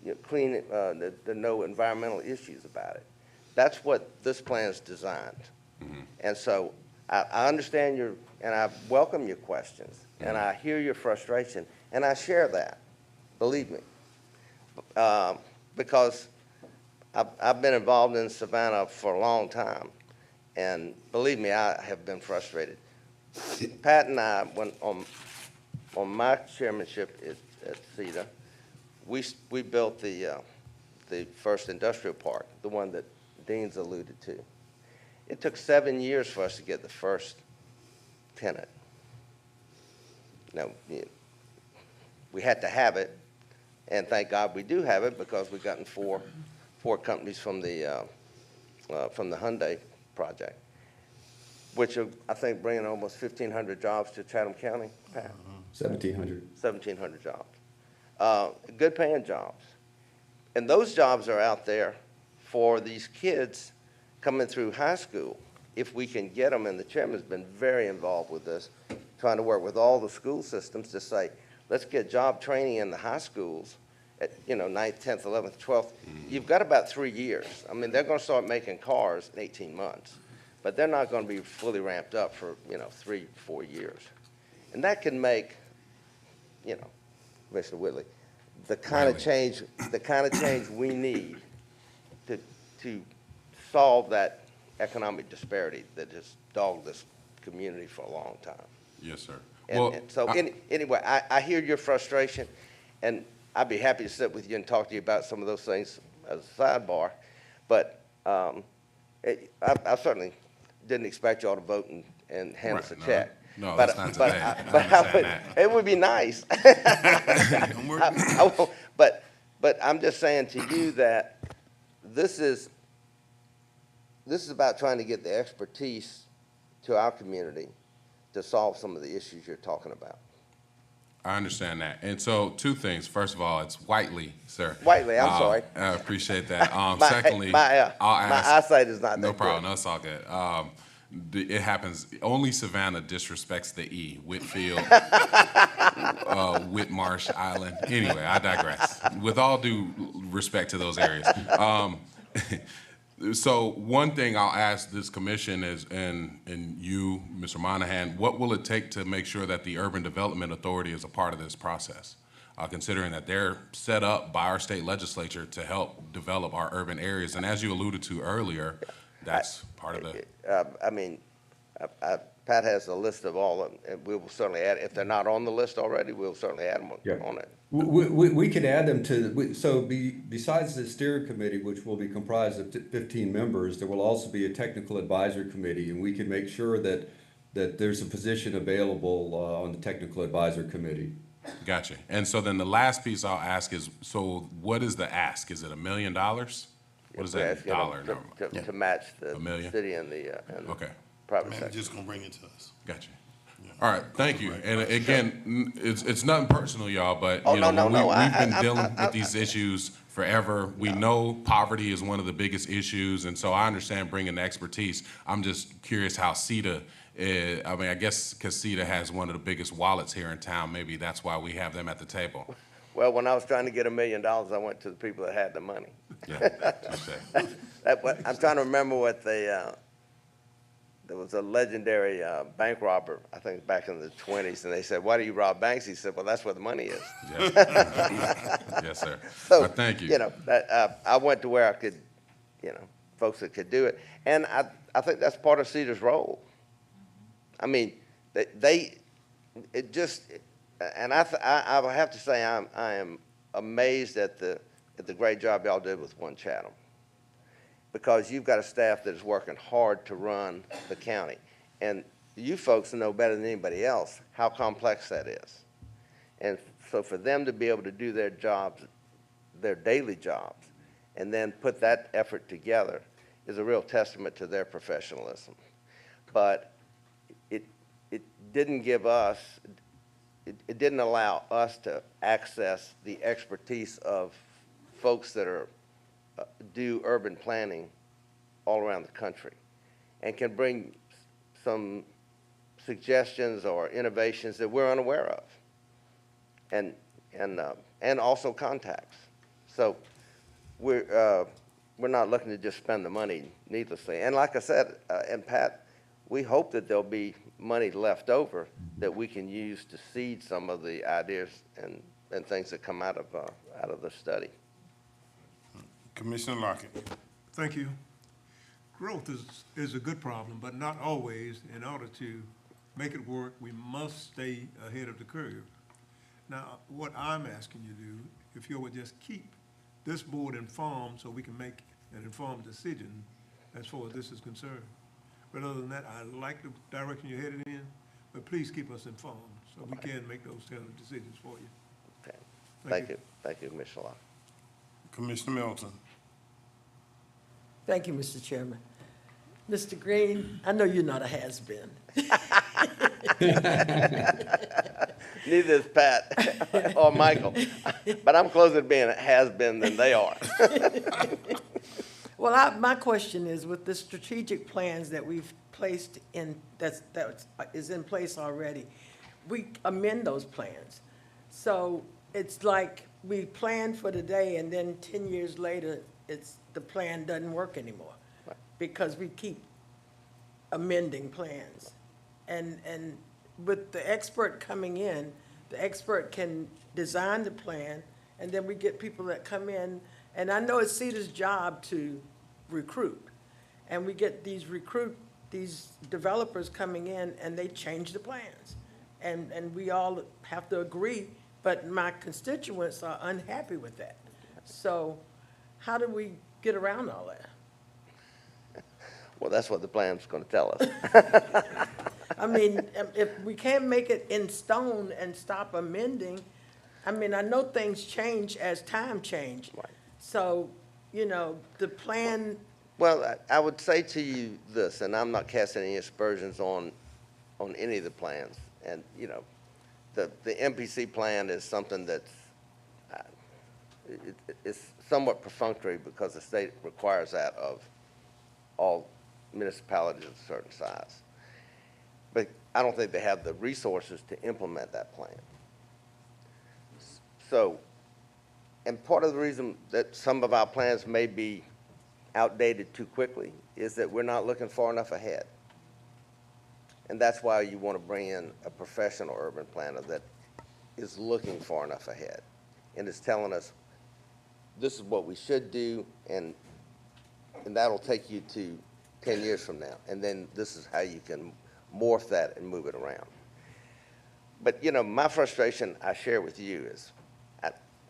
there are no environmental issues about it. That's what this plan is designed. And so I understand and I welcome your questions, and I hear your frustration, and I share that, believe me. Because I've been involved in Savannah for a long time, and believe me, I have been frustrated. Pat and I, when on my chairmanship at CETA, we built the first industrial park, the one that Dean's alluded to. It took 7 years for us to get the first tenant. Now, we had to have it, and thank God we do have it, because we've gotten four companies from the Hyundai project, which are, I think, bringing almost 1,500 jobs to Chatham County, Pat? 1,700. 1,700 jobs. Good paying jobs. And those jobs are out there for these kids coming through high school, if we can get them, and the chairman's been very involved with this, trying to work with all the school systems to say, let's get job training in the high schools at, 9th, 10th, 11th, 12th. You've got about 3 years. I mean, they're gonna start making cars in 18 months, but they're not gonna be fully ramped up for, 3, 4 years. And that can make, Mr. Whitley, the kind of change we need to solve that economic disparity that has dogged this community for a long time. Yes, sir. Anyway, I hear your frustration, and I'd be happy to sit with you and talk to you about some of those things as a sidebar. But I certainly didn't expect y'all to vote and hand us a check. No, but, that's not today. It would be nice. But I'm just saying to you that this is this is about trying to get the expertise to our community to solve some of the issues you're talking about. I understand that. And so, two things. First of all, it's Whiteley, sir. Whiteley, I'm sorry. I appreciate that. My- Secondly, my I'll ask. eyesight is not No that problem. good. No, it's all good. It happens. Only Savannah disrespects the E. Whitfield, Whitmarsh Island. Anyway, I digress. With all due respect to those areas. So one thing I'll ask this commission is, and you, Mr. Monahan, what will it take to make sure that the Urban Development Authority is a part of this process? Considering that they're set up by our state legislature to help develop our urban areas. And as you alluded to earlier, that's part of the. Pat has a list of all of them, and we will certainly add, if they're not on the list already, we'll certainly add them on it. We could add them to, besides the steering committee, which will be comprised of 15 members, there will also be a technical advisory committee, and we can make sure that there's a position available on the technical advisory committee. Gotcha. And so then the last piece I'll ask is, so what is the ask? Is it $1 million? What is that dollar number? To match the $1 million? city and the Okay. private Man, sector. just gonna bring it to us. Gotcha. All right, thank you. And again, it's nothing personal, y'all, but Oh, you know, no. we've been dealing with these issues forever. We know poverty is one of the biggest issues, and so I understand bringing the expertise. I'm just curious how CETA, I mean, I guess because CETA has one of the biggest wallets here in town, maybe that's why we have them at the table. Well, when I was trying to get $1 million, I went to the people that had the money. Yeah, I'm trying to remember what they, there was a legendary bank robber, I think back in the 20s, and they said, "Why do you rob banks?" He said, "Well, that's where the money is." Yes, yes sir. So, thank you. You know, I went to where I could, you know, folks that could do it. And I think that's part of CETA's role. I mean, it just, and I have to say I am amazed at the great job y'all did with One Chatham. Because you've got a staff that is working hard to run the county. And you folks know better than anybody else how complex that is. And so for them to be able to do their jobs, their daily jobs, and then put that effort together is a real testament to their professionalism. But it didn't give us, it didn't allow us to access the expertise of folks that are do urban planning all around the country and can bring some suggestions or innovations that we're unaware of, and also contacts. So we're not looking to just spend the money needlessly. And like I said, and Pat, we hope that there'll be money left over that we can use to seed some of the ideas and things that come out of the study. Commissioner Lockett. Thank you. Growth is a good problem, but not always. In order to make it work, we must stay ahead of the curve. Now, what I'm asking you to do, if you would just keep this board informed so we can make an informed decision as far as this is concerned. But other than that, I like the direction you're headed in, but please keep us informed so we can make those kind of decisions for you. Okay. Thank you. Thank you, Commissioner Locke. Commissioner Milton. Thank you, Mr. Chairman. Mr. Green, I know you're not a has-been. Neither is Pat or Michael, but I'm closer to being a has-been than they are. Well, my question is, with the strategic plans that we've placed in, that is in place already, we amend those plans. So it's like we plan for today, and then 10 years later, the plan doesn't work anymore because we keep amending plans. And with the expert coming in, the expert can design the plan, and then we get people that come in. And I know it's CETA's job to recruit. And we get these developers coming in, and they change the plans. And we all have to agree, but my constituents are unhappy with that. So how do we get around all that? Well, that's what the plan's going to tell us. I mean, if we can't make it in stone and stop amending, I mean, I know things change as time change. Right. So, you know, the plan Well, I would say to you this, and I'm not casting any aspersions on any of the plans. And, you know, the MPC plan is something that's, it's somewhat perfunctory because the state requires that of all municipalities of a certain size. But I don't think they have the resources to implement that plan. So, and part of the reason that some of our plans may be outdated too quickly is that we're not looking far enough ahead. And that's why you want to bring in a professional urban planner that is looking far enough ahead and is telling us, this is what we should do, and that'll take you to 10 years from now. And then this is how you can morph that and move it around. But, you know, my frustration I share with you is,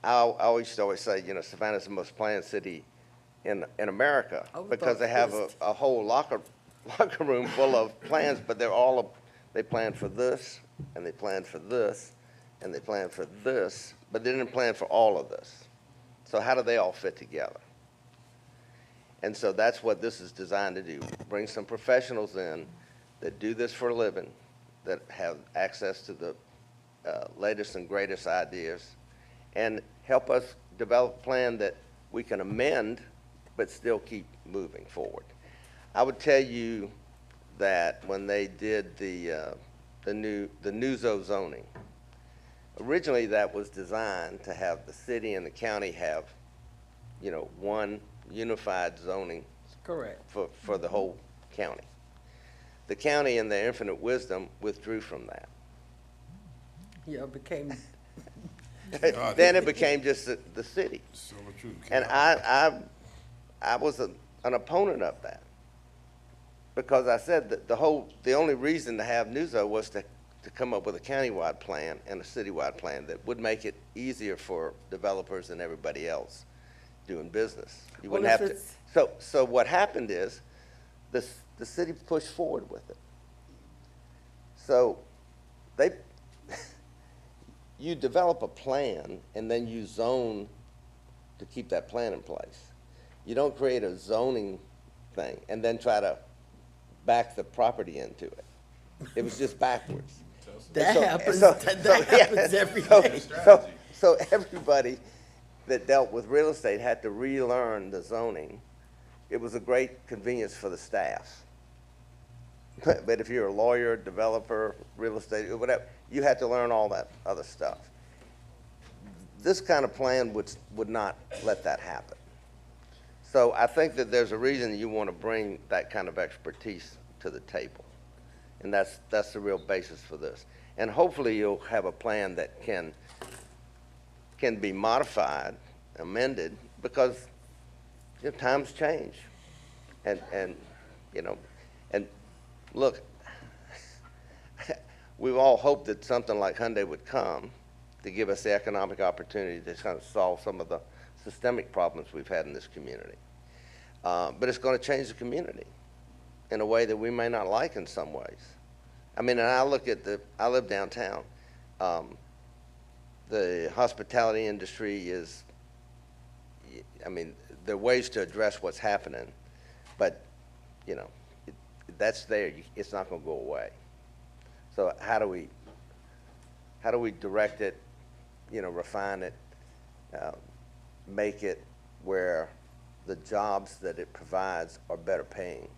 I always say, you know, Savannah's the most planned city in America because they have a whole locker room full of plans, but they plan for this, and they plan for this, and they plan for this, but they didn't plan for all of this. So how do they all fit together? And so that's what this is designed to do. Bring some professionals in that do this for a living, that have access to the latest and greatest ideas, and help us develop a plan that we can amend but still keep moving forward. I would tell you that when they did the new zoning, originally that was designed to have the city and the county have, you know, one unified zoning Correct. for the whole county. The county, in their infinite wisdom, withdrew from that. Yeah, it became, Then it became just the city. And I was an opponent of that because I said that the only reason to have NUZO was to come up with a countywide plan and a citywide plan that would make it easier for developers and everybody else doing business. You wouldn't have to. So what happened is the city pushed forward with it. So you develop a plan and then you zone to keep that plan in place. You don't create a zoning thing and then try to back the property into it. It was just backwards. that happens every day. So everybody that dealt with real estate had to relearn the zoning. It was a great convenience for the staff. But if you're a lawyer, developer, real estate, whatever, you had to learn all that other stuff. This kind of plan would not let that happen. So I think that there's a reason you want to bring that kind of expertise to the table. And that's the real basis for this. And hopefully you'll have a plan that can be modified, amended, because you know, times change. And you know, and look, we've all hoped that something like Hyundai would come to give us the economic opportunity to kind of solve some of the systemic problems we've had in this community. But it's going to change the community in a way that we may not like in some ways. I mean, and I live downtown. The hospitality industry is, I mean, there are ways to address what's happening, but, you know, that's there. It's not going to go away. So how do we direct it, you know, refine it, make it where the jobs that it provides are better paying?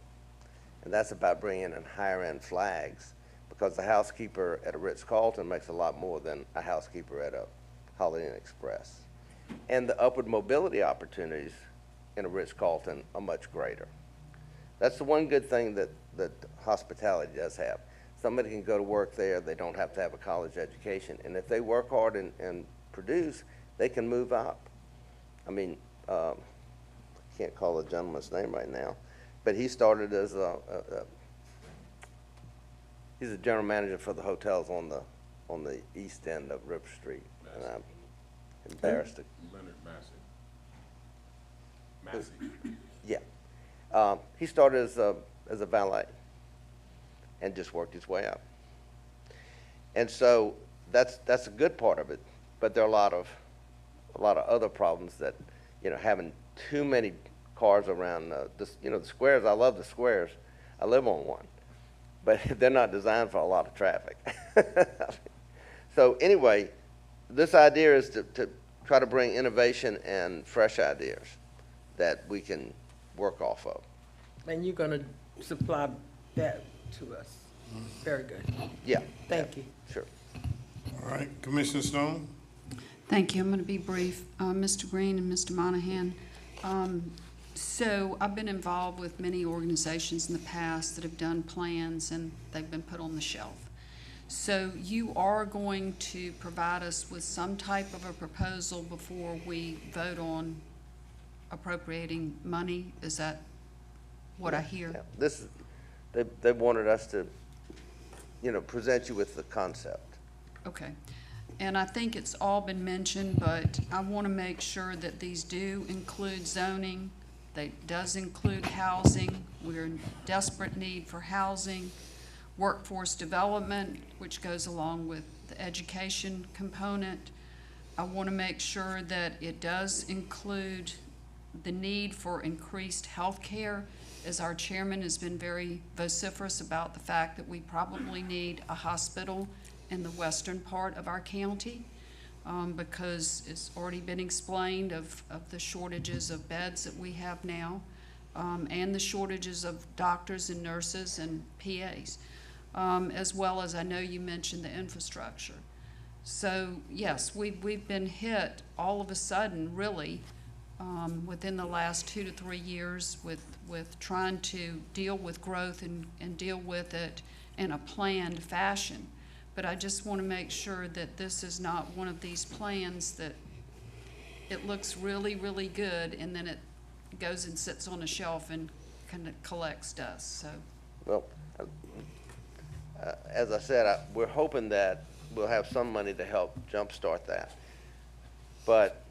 And that's about bringing in higher end flags, because the housekeeper at a Ritz-Carlton makes a lot more than a housekeeper at a Holiday Inn Express. And the upward mobility opportunities in a Ritz-Carlton are much greater. That's the one good thing that hospitality does have. Somebody can go to work there, they don't have to have a college education, and if they work hard and produce, they can move up. I mean, I can't call the gentleman's name right now, but he started as he's a general manager for the hotels on the east end of River Street, and I'm embarrassed to. Leonard Massey. Yeah, he started as a valet, and just worked his way up. And so that's a good part of it, but there are a lot of other problems that, you know, having too many cars around, the squares. I love the squares. I live on one, but they're not designed for a lot of traffic. So anyway, this idea is to try to bring innovation and fresh ideas that we can work off of. And you're gonna supply that to us. Very good. Yeah. Thank you. Sure. All right, Commissioner Stone? Thank you. I'm going to be brief. Mr. Green and Mr. Monahan, so I've been involved with many organizations in the past that have done plans and they've been put on the shelf. So you are going to provide us with some type of a proposal before we vote on appropriating money? Is that what I hear? Yeah. They wanted us to, present you with the concept. Okay. And I think it's all been mentioned, but I want to make sure that these do include zoning. That does include housing. We're in desperate need for housing, workforce development, which goes along with the education component. I want to make sure that it does include the need for increased health care, as our chairman has been very vociferous about the fact that we probably need a hospital in the western part of our county, because it's already been explained of the shortages of beds that we have now, and the shortages of doctors and nurses and PAs, as well as I know you mentioned the infrastructure. So yes, we've been hit all of a sudden, really, within the last 2 to 3 years with trying to deal with growth and deal with it in a planned fashion. But I just want to make sure that this is not one of these plans that it looks really, really good and then it goes and sits on a shelf and kind of collects dust, so. Well, as I said, we're hoping that we'll have some money to help jumpstart that. But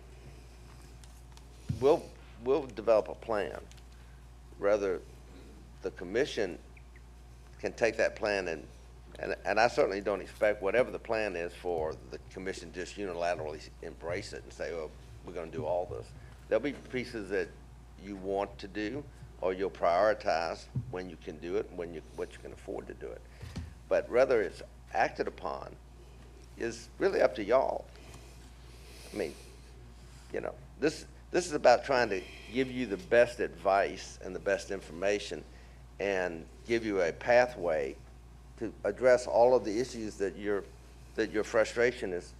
we'll develop a plan. Rather, the commission can take that plan and I certainly don't expect whatever the plan is for the commission just unilaterally embrace it and say, oh, we're going to do all this. There'll be pieces that you want to do or you'll prioritize when you can do it and what you can afford to do it. But whether it's acted upon is really up to y'all. I mean, this is about trying to give you the best advice and the best information and give you a pathway to address all of the issues that your frustration is.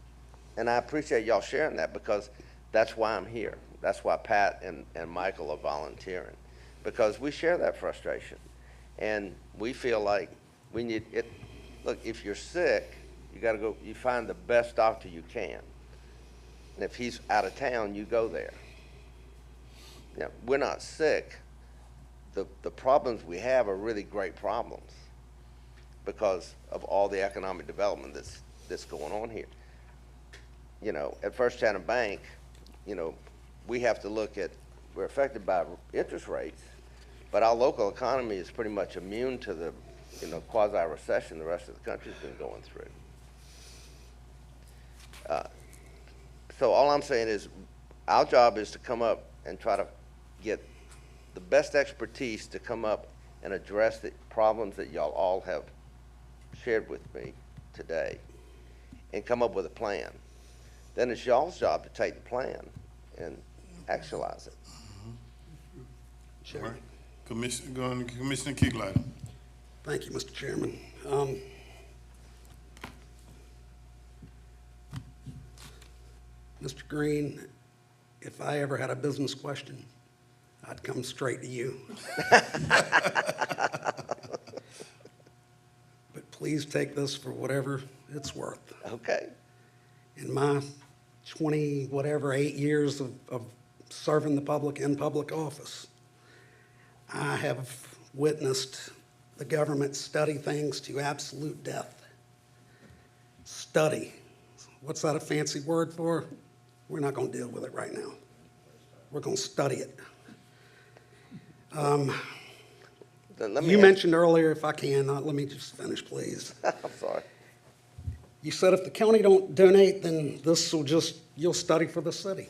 And I appreciate y'all sharing that because that's why I'm here. That's why Pat and Michael are volunteering, because we share that frustration. And we feel like we need it. Look, if you're sick, you got to go, you find the best doctor you can. And if he's out of town, you go there. We're not sick. The problems we have are really great problems because of all the economic development that's going on here. At First Chatham Bank, we have to look at, we're affected by interest rates, but our local economy is pretty much immune to the quasi-recession the rest of the country's been going through. So all I'm saying is our job is to come up and try to get the best expertise to come up and address the problems that y'all all have shared with me today and come up with a plan. Then it's y'all's job to take the plan and actualize it. All right. Commissioner Kicklighter. Thank you, Mr. Chairman. Mr. Green, if I ever had a business question, I'd come straight to you. But please take this for whatever it's worth. Okay. In my 8 years of serving the public in public office, I have witnessed the government study things to absolute death. Study. What's that a fancy word for? We're not going to deal with it right now. We're going to study it. You mentioned earlier, if I can, let me just finish, please. I'm sorry. You said if the county don't donate, then this will you'll study for the city.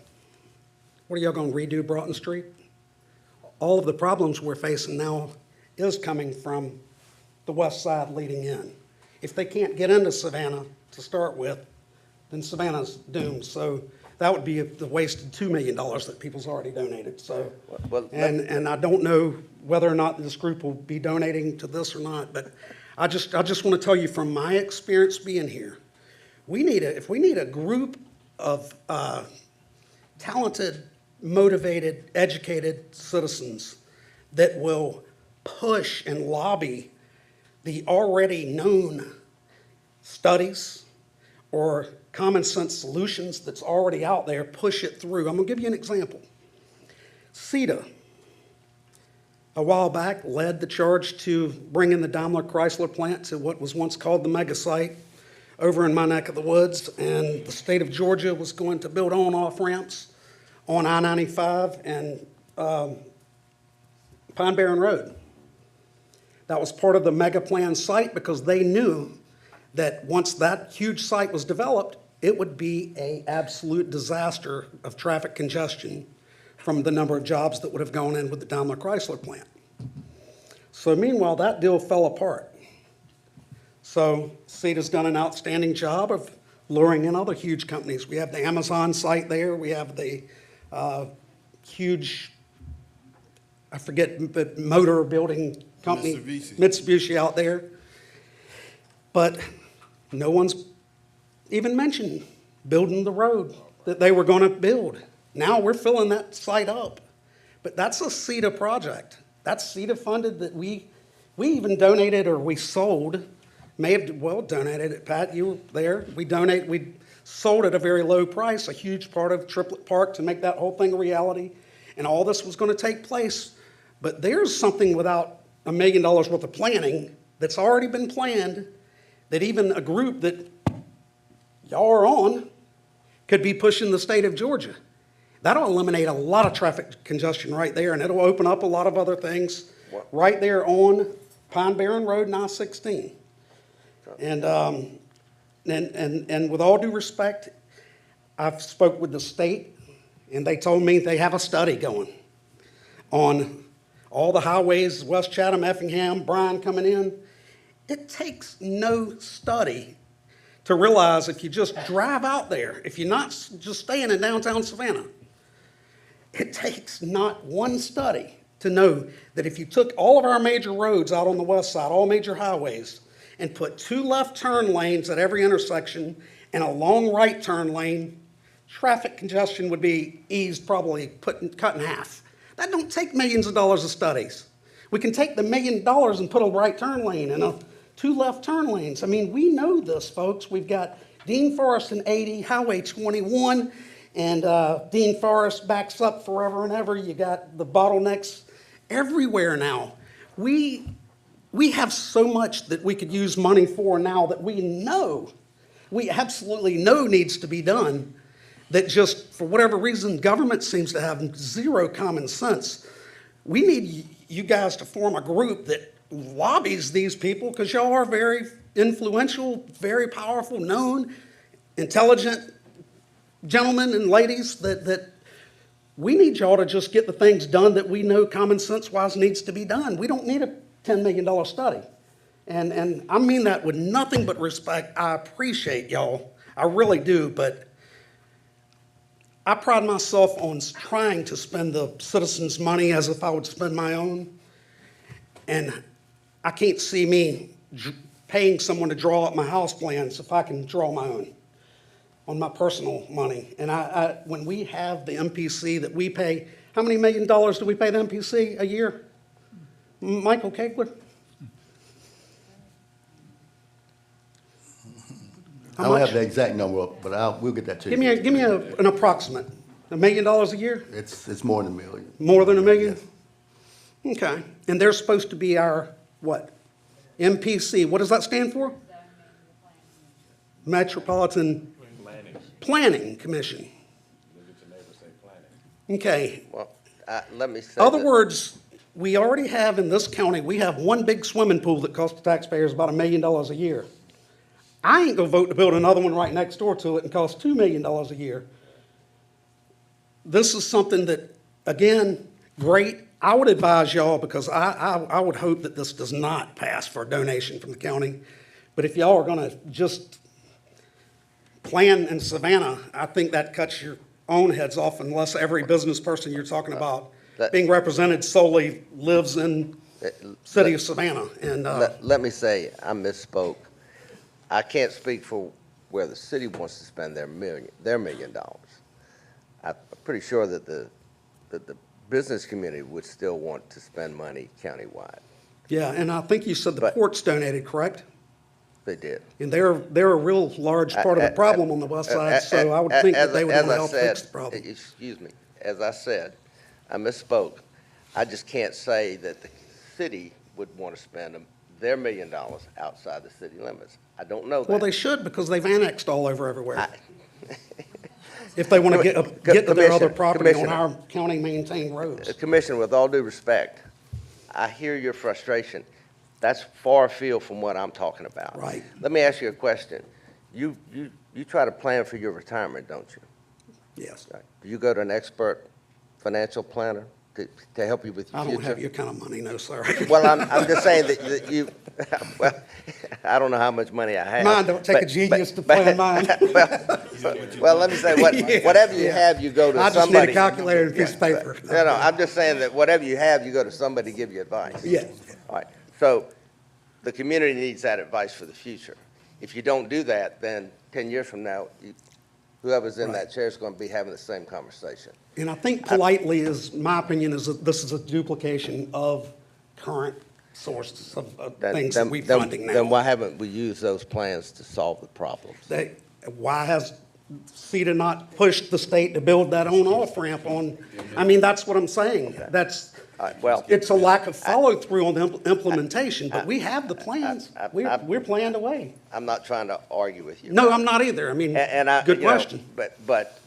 What are y'all going to redo Broughton Street? all of the problems we're facing now is coming from the west side leading in. If they can't get into Savannah to start with, then Savannah's doomed. So that would be the wasted $2 million that people's already donated. So, and I don't know whether or not this group will be donating to this or not, but I just want to tell you from my experience being here, if we need a group of talented, motivated, educated citizens that will push and lobby the already known studies or common sense solutions that's already out there, push it through. I'm going to give you an example. CETA, a while back, led the charge to bring in the Daimler Chrysler plant to what was once called the mega site over in my neck of the woods, and the state of Georgia was going to build on-off ramps on I-95 and Pine Barren Road. That was part of the mega plan site because they knew that once that huge site was developed, it would be an absolute disaster of traffic congestion from the number of jobs that would have gone in with the Daimler Chrysler plant. So meanwhile, that deal fell apart. So CETA's done an outstanding job of luring in other huge companies. We have the Amazon site there. We have the huge, I forget, but motor building company, Mitsubishi out there. But no one's even mentioned building the road that they were going to build. Now we're filling that site up. But that's a CETA project. That's CETA funded that we even donated or we sold, may have, well, donated it. Pat, you were there. We sold at a very low price, a huge part of Triplet Park to make that whole thing a reality. And all this was going to take place. But there's something without $1 million worth of planning that's already been planned that even a group that y'all are on could be pushing the state of Georgia. That'll eliminate a lot of traffic congestion right there, and it'll open up a lot of other things right there on Pine Barren Road and I-16. And with all due respect, I've spoke with the state, and they told me they have a study going on all the highways, West Chatham, Effingham, Bryan coming in. It takes no study to realize if you just drive out there, if you're not just staying in downtown Savannah, it takes not one study to know that if you took all of our major roads out on the west side, all major highways, and put 2 left turn lanes at every intersection and a long right turn lane, traffic congestion would be eased, probably cut in half. That don't take millions of dollars of studies. We can take the $1 million and put a right turn lane and 2 left turn lanes. I mean, we know this, folks. We've got Dean Forest and 80, Highway 21, and Dean Forest backs up forever and ever. You got the bottlenecks everywhere now. We have so much that we could use money for now that we absolutely know needs to be done, that just for whatever reason, government seems to have zero common sense. We need you guys to form a group that lobbies these people, because y'all are very influential, very powerful, known, intelligent gentlemen and ladies that we need y'all to just get the things done that we know common sense wise needs to be done. We don't need a $10 million study. And I mean that with nothing but respect. I appreciate y'all. I really do, but I pride myself on trying to spend the citizens' money as if I would spend my own. And I can't see me paying someone to draw up my house plans if I can draw my own on my personal money. And when we have the MPC that we pay, how many $1 million do we pay the MPC a year? Michael Kegler? I don't have the exact number, but we'll get that to you. Give me an approximate. $1 million a year? It's more than $1 million. More than $1 million? Yes. Okay. And they're supposed to be our, what? MPC. What does that stand for? Metropolitan Planning Commission. Okay. Well, let me say. Other words, we already have in this county, we have one big swimming pool that costs the taxpayers about $1 million a year. I ain't gonna vote to build another one right next door to it and cost $2 million a year. This is something that, again, great. I would advise y'all, because I would hope that this does not pass for a donation from the county. But if y'all are gonna just plan in Savannah, I think that cuts your own heads off unless every business person you're talking about being represented solely lives in city of Savannah. And, Let me say, I misspoke. I can't speak for where the city wants to spend their $1 million. I'm pretty sure that the business community would still want to spend money countywide. yeah, and I think you said the ports donated, correct? They did. And they're a real large part of the problem on the west side, so I would think that they would want to help fix the problem. Excuse me, as I said, I misspoke. I just can't say that the city would want to spend their $1 million outside the city limits. I don't know that. Well, they should, because they've annexed all over everywhere. If they want to get to their other property on our county-maintained roads. Commissioner, with all due respect, I hear your frustration. That's far afield from what I'm talking about. Right. Let me ask you a question. You try to plan for your retirement, don't you? Yes. Right. Do you go to an expert financial planner to help you with your I future? don't have your kind of money, no, sir. Well, I'm just saying that you, well, I don't know how much money I have. Mine don't take a genius to plan mine. Well, let me say, whatever you have, you go to somebody. I just need a calculator and a piece of paper. No, I'm just saying that whatever you have, you go to somebody to give you advice. Yeah. All right. So the community needs that advice for the future. If you don't do that, then 10 years from now, whoever's in that chair is going to be having the same conversation. And I think politely is, my opinion is that this is a duplication of current sources of things that we're funding now. Then why haven't we used those plans to solve the problems? Why has CETA not pushed the state to build that own off-ramp on? I mean, that's what I'm saying. That's, well, it's a lack of follow-through on the implementation, but we have the plans. We're planned away. I'm not trying to argue with you. No, I'm not either. I mean, good question. But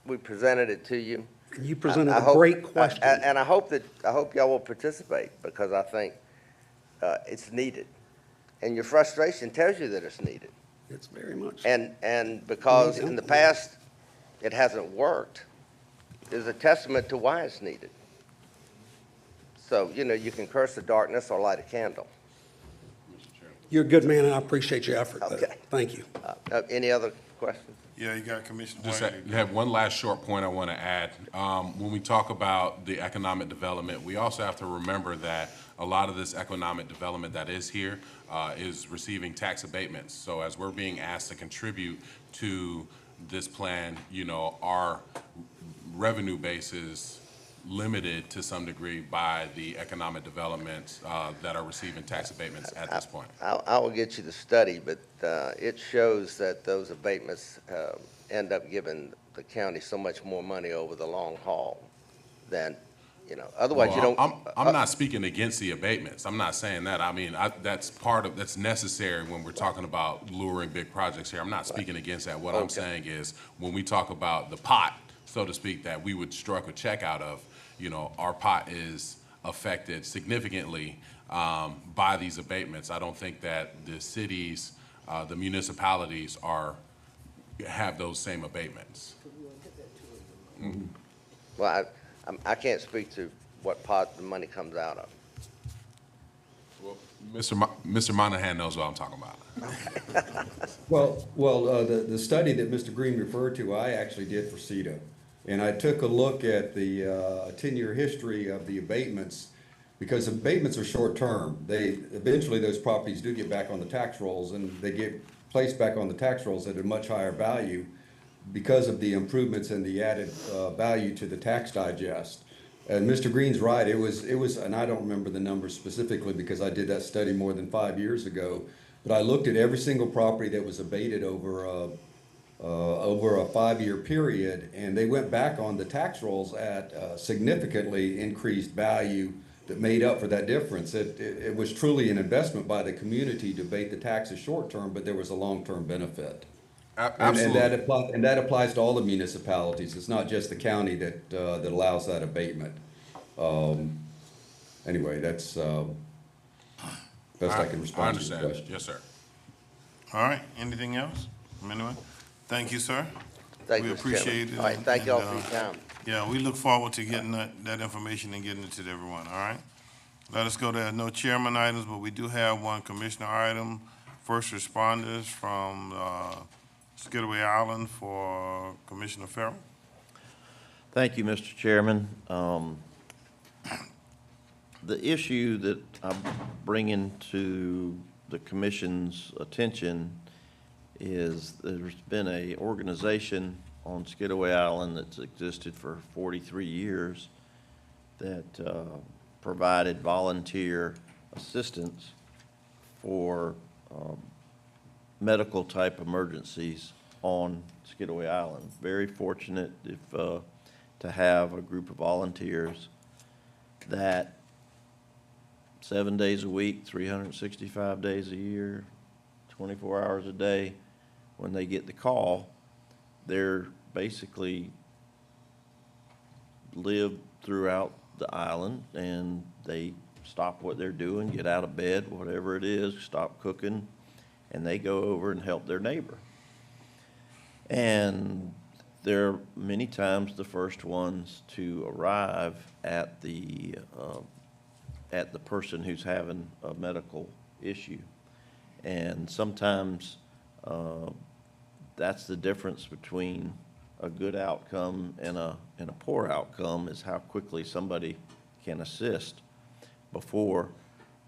we presented it to you. You presented a great question. And I hope y'all will participate, because I think it's needed. And your frustration tells you that it's needed. It's very much. And because in the past, it hasn't worked, is a testament to why it's needed. So, you can curse the darkness or light a candle. You're a good man, and I appreciate your effort. Okay. Thank you. Any other questions? Yeah, you got Commissioner Just White. have one last short point I want to add. When we talk about the economic development, we also have to remember that a lot of this economic development that is here is receiving tax abatements. So as we're being asked to contribute to this plan, our revenue base is limited to some degree by the economic developments that are receiving tax abatements at this point. I will get you the study, but it shows that those abatements end up giving the county so much more money over the long haul than, otherwise you don't. I'm not speaking against the abatements. I'm not saying that. I mean, that's necessary when we're talking about luring big projects here. I'm not speaking against that. What I'm saying is, when we talk about the pot, so to speak, that we would struck a check out of, our pot is affected significantly by these abatements. I don't think that the cities, the municipalities have those same abatements. Mm-hmm. Well, I can't speak to what pot the money comes out of. Well, Mr. Monahan knows what I'm talking about. Well, the study that Mr. Green referred to, I actually did for CETA. And I took a look at the 10-year history of the abatements, because abatements are short-term. Eventually those properties do get back on the tax rolls, and they get placed back on the tax rolls at a much higher value because of the improvements and the added value to the tax digest. And Mr. Green's right, it was, and I don't remember the numbers specifically because I did that study more than 5 years ago, but I looked at every single property that was abated over a 5-year period, and they went back on the tax rolls at significantly increased value that made up for that difference. It was truly an investment by the community to abate the taxes short-term, but there was a long-term benefit. Absolutely. And that applies to all the municipalities. It's not just the county that allows that abatement. Anyway, that's best I can respond to the question. Yes, sir. All right, anything else from anyone? Thank you, sir. Thank We you, Mr. Chairman. appreciate it. All right, thank you all and, for your time. Yeah, we look forward to getting that information and getting it to everyone, all right? Let us go to no chairman items, but we do have one commissioner item. First responders from Skidaway Island for Commissioner Farrell. Thank you, Mr. Chairman. The issue that I'm bringing to the commission's attention is there's been a organization on Skidaway Island that's existed for 43 years that provided volunteer assistance for medical type emergencies on Skidaway Island. Very fortunate to have a group of volunteers that 7 days a week, 365 days a year, 24 hours a day, when they get the call, they're basically live throughout the island, and they stop what they're doing, get out of bed, whatever it is, stop cooking, and they go over and help their neighbor. And they're many times the first ones to arrive at the person who's having a medical issue. And sometimes that's the difference between a good outcome and a poor outcome, is how quickly somebody can assist before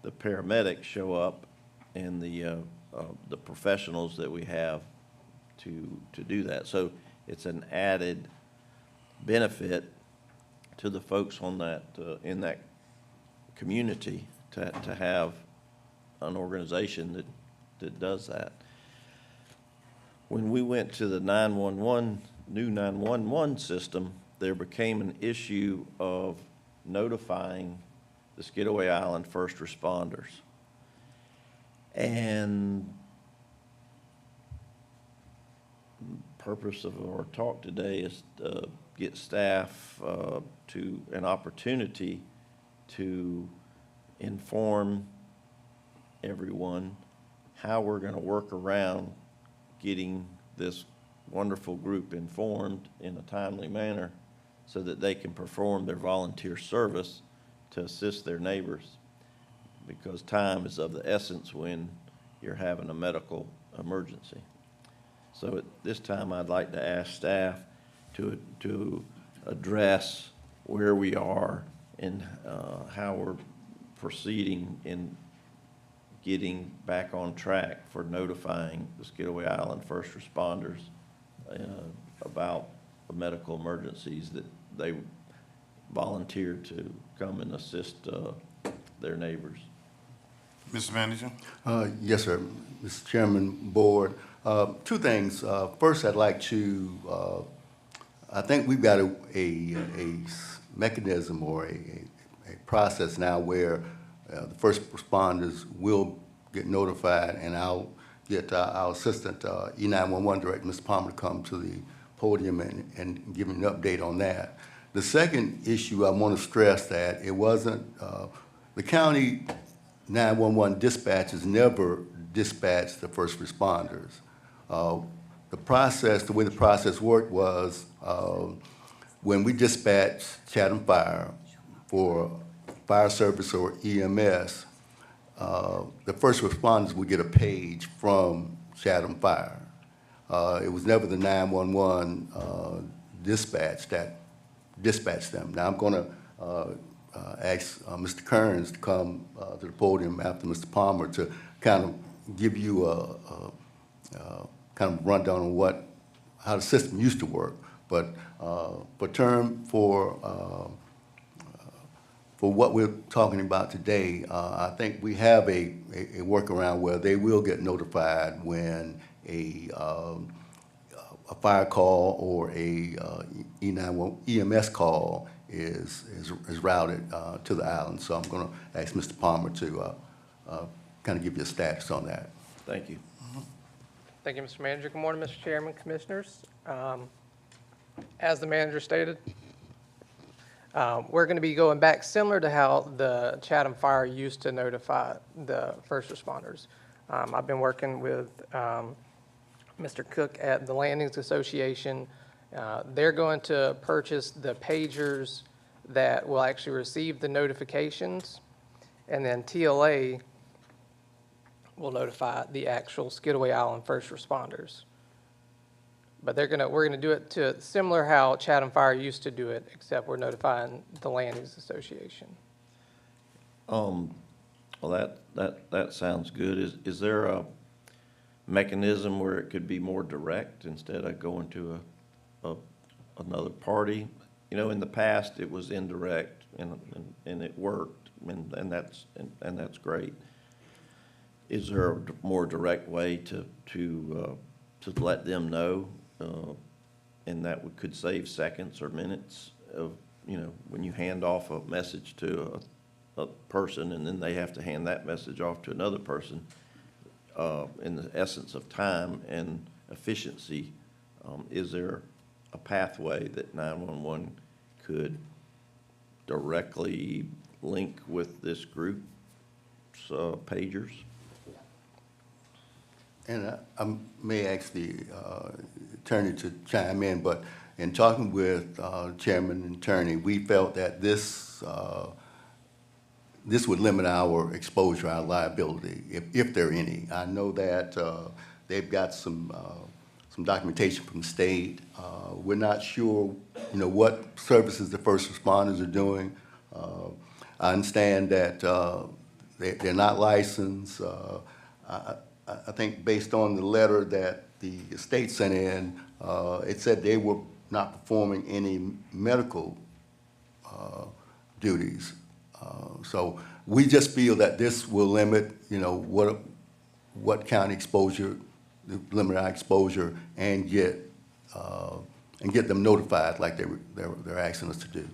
the paramedics show up and the professionals that we have to do that. So it's an added benefit to the folks on that in that community to have an organization that does that. When we went to the new 911 system, there became an issue of notifying the Skidaway Island first responders. And the purpose of our talk today is to get staff to an opportunity to inform everyone how we're going to work around getting this wonderful group informed in a timely manner so that they can perform their volunteer service to assist their neighbors, because time is of the essence when you're having a medical emergency. So at this time, I'd like to ask staff to address where we are and how we're proceeding in getting back on track for notifying the Skidaway Island first responders about the medical emergencies that they volunteered to come and assist their neighbors. Mr. Manager? Yes, sir. Mr. Chairman, Board. Two things. First, I'd like to, I think we've got a mechanism or a process now where the first responders will get notified, and I'll get our assistant E911 director, Mr. Palmer, to come to the podium and give me an update on that. The second issue, I want to stress that it wasn't, the county 911 dispatchers never dispatched the first responders. The process, the way the process worked was when we dispatched Chatham Fire for fire service or EMS, the first responders would get a page from Chatham Fire. It was never the 911 dispatch that dispatched them. Now I'm going to ask Mr. Kearns to come to the podium after Mr. Palmer to kind of give you a kind of rundown on how the system used to work. But for what we're talking about today, I think we have a workaround where they will get notified when a fire call or a EMS call is routed to the island. So I'm going to ask Mr. Palmer to kind of give you a status on that. Thank you. Thank you, Mr. Manager. Good morning, Mr. Chairman, Commissioners. As the manager stated, we're going to be going back similar to how the Chatham Fire used to notify the first responders. I've been working with Mr. Cook at the Landings Association They're going to purchase the pagers that will actually receive the notifications, and then TLA will notify the actual Skidaway Island first responders. But we're gonna do it to similar how Chatham Fire used to do it, except we're notifying the Landings Association. Well, that sounds good. Is there a mechanism where it could be more direct instead of going to another party? You know, in the past, it was indirect and it worked, and that's great. Is there a more direct way to let them know, and that could save seconds or minutes of, you know, when you hand off a message to a person and then they have to hand that message off to another person, in the essence of time and efficiency, is there a pathway that 911 could directly link with this group's pagers? And I may ask the attorney to chime in, but in talking with Chairman and Attorney, we felt that this would limit our exposure, our liability, if there are any. I know that they've got some documentation from the state. We're not sure, you know, what services the first responders are doing. I understand that they're not licensed. I think based on the letter that the state sent in, it said they were not performing any medical duties. So we just feel that this will limit, you know, what kind of exposure, limit our exposure, and get them notified like they're asking us to do.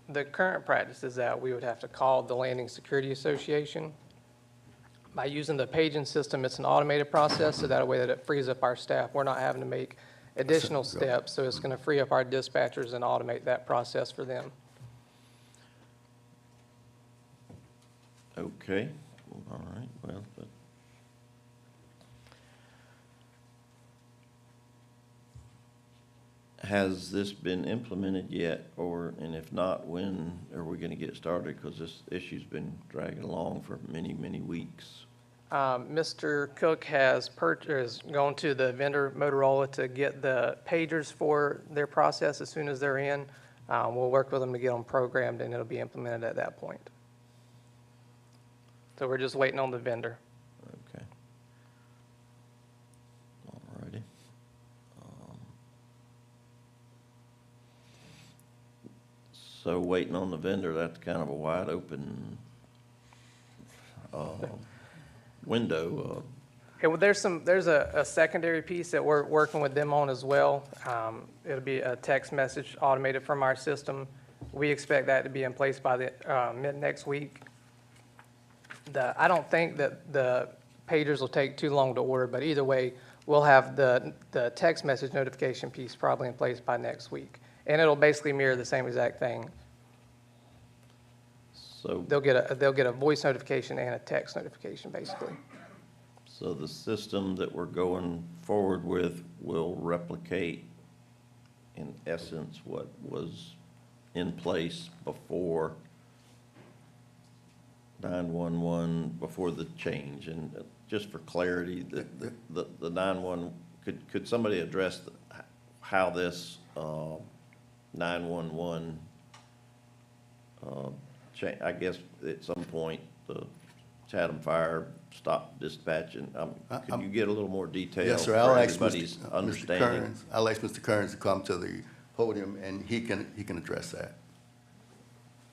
The current practice is that we would have to call the Landing Security Association. By using the paging system, it's an automated process, so that way that it frees up our staff. We're not having to make additional steps, so it's going to free up our dispatchers and automate that process for them. Okay, all right, well, but has this been implemented yet, and if not, when are we gonna get started? Because this issue's been dragging along for many, many weeks. Mr. Cook has gone to the vendor Motorola to get the pagers for their process as soon as they're in. We'll work with them to get them programmed, and it'll be implemented at that point. So we're just waiting on the vendor. Okay. All righty. So waiting on the vendor, that's kind of a wide open window. Okay, well, there's a secondary piece that we're working with them on as well. It'll be a text message automated from our system. We expect that to be in place by the mid next week. I don't think that the pagers will take too long to order, but either way, we'll have the text message notification piece probably in place by next week. And it'll basically mirror the same exact thing. So They'll get a voice notification and a text notification, basically. So the system that we're going forward with will replicate, in essence, what was in place before 911, before the change. And just for clarity, the 911, could somebody address how this 911 I guess at some point the Chatham Fire stopped dispatching. Could you get a little more detail? Yes, sir. For I'll ask everybody's understanding? I'll ask Mr. Kearns to come to the podium, and he can address that.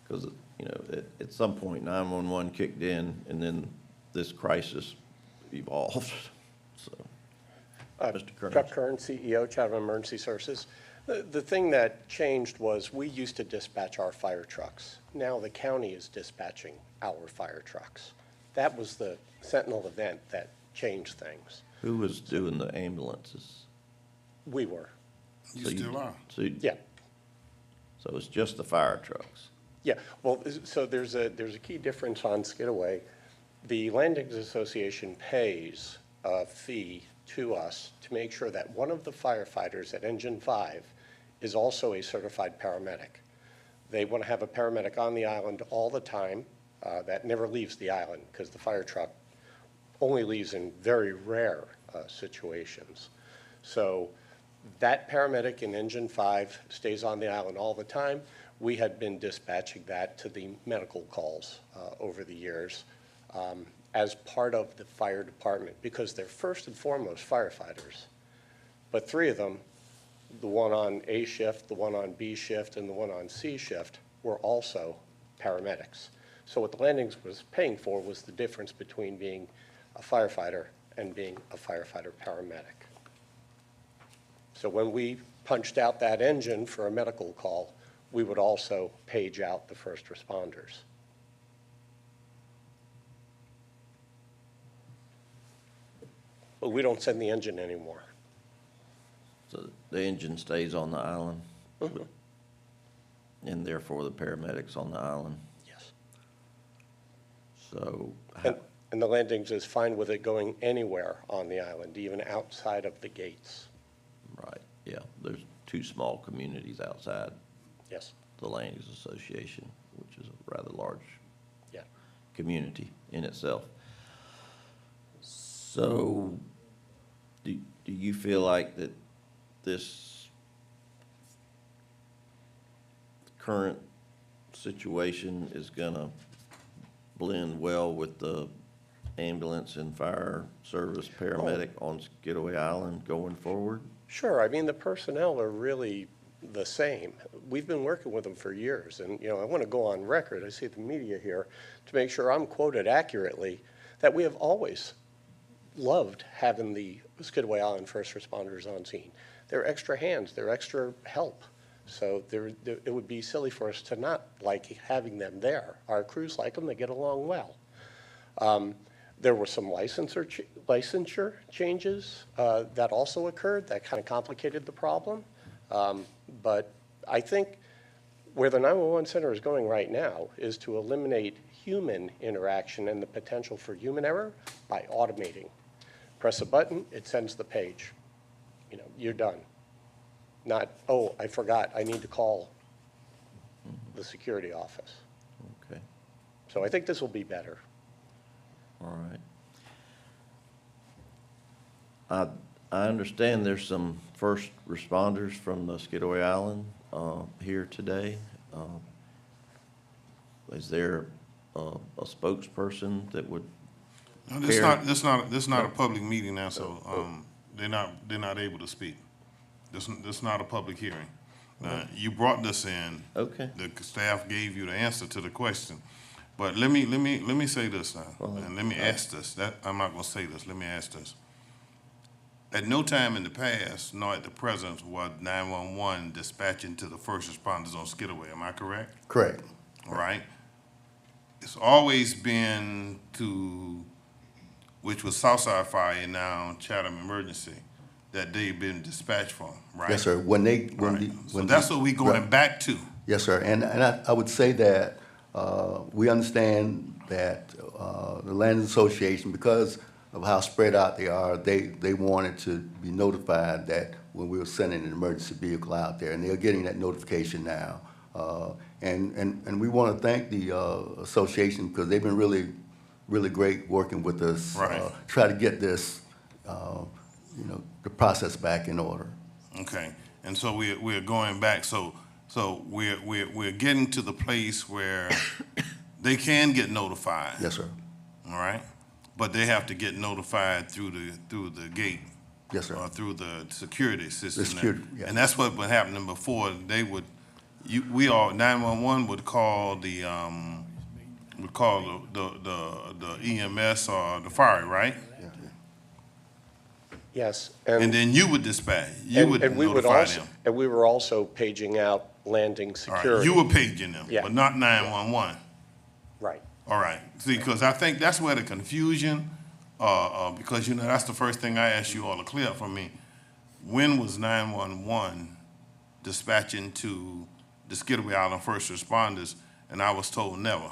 Because, you know, at some point, 911 kicked in, and then this crisis evolved, so. Mr. Kearns. Chuck Kearns, CEO, Chatham Emergency Services. The thing that changed was we used to dispatch our fire trucks. Now the county is dispatching our fire trucks. That was the Sentinel event that changed things. Who was doing the ambulances? We were. You still are. Yeah. So it's just the fire trucks? Yeah, well, so there's a key difference on Skidaway. The Landings Association pays a fee to us to make sure that one of the firefighters at Engine 5 is also a certified paramedic. They want to have a paramedic on the island all the time that never leaves the island, because the fire truck only leaves in very rare situations. So that paramedic in Engine 5 stays on the island all the time. We had been dispatching that to the medical calls over the years as part of the fire department, because they're first and foremost firefighters. But three of them, the one on A shift, the one on B shift, and the one on C shift, were also paramedics. So what the landings was paying for was the difference between being a firefighter and being a firefighter paramedic. So when we punched out that engine for a medical call, we would also page out the first responders. But we don't send the engine anymore. So the engine stays on the island? And therefore the paramedics on the island? Yes. So. And the landings is fine with it going anywhere on the island, even outside of the gates. Right, yeah. There's two small communities outside. Yes. The Landings Association, which is a rather large Yeah. community in itself. So do you feel like that this current situation is gonna blend well with the ambulance and fire service paramedic on Skidaway Island going forward? Sure. I mean, the personnel are really the same. We've been working with them for years, and, you know, I want to go on record, I see the media here, to make sure I'm quoted accurately, that we have always loved having the Skidaway Island first responders on scene. They're extra hands, they're extra help. So it would be silly for us to not like having them there. Our crews like them, they get along well. There were some licensure changes that also occurred that kind of complicated the problem. But I think where the 911 center is going right now is to eliminate human interaction and the potential for human error by automating. Press a button, it sends the page. You know, you're done. Not, oh, I forgot, I need to call the security office. Okay, So I think this will be better. all right. I understand there's some first responders from the Skidaway Island here today. Is there a spokesperson that would No, care? this not a public meeting now, so they're not able to speak. This not a public hearing. You brought this in. Okay. The staff gave you the answer to the question. But let me say this now, and let me ask this. I'm not gonna say this. Let me ask this. At no time in the past, nor at the present, was 911 dispatching to the first responders on Skidaway. Am I correct? Correct. All right. It's always been which was Southside Fire and now Chatham Emergency, that they've been dispatched from, right? Yes, sir. So that's what we going back to. Yes, sir. And I would say that we understand that the Land Association, because of how spread out they are, they wanted to be notified that when we were sending an emergency vehicle out there, and they're getting that notification now. And we want to thank the association because they've been really great working with us. Right. Try to get this, the process back in order. Okay, and so we're going back. So we're getting to the place where they can get notified. Yes, sir. All right, but they have to get notified through the gate. Yes, sir. Or through the security system. The security, yeah. And that's what was happening before. They would, 911 would call the EMS or the fire, right? Yeah. Yes. And then you would dispatch. You would notify them. And we were also paging out landing All security. right. You were paging them, Yeah. but not 911. Right. All right. See, because I think that's where the confusion, because that's the first thing I asked you all to clear up for me. When was 911 dispatching to the Skidaway Island first responders? And I was told never.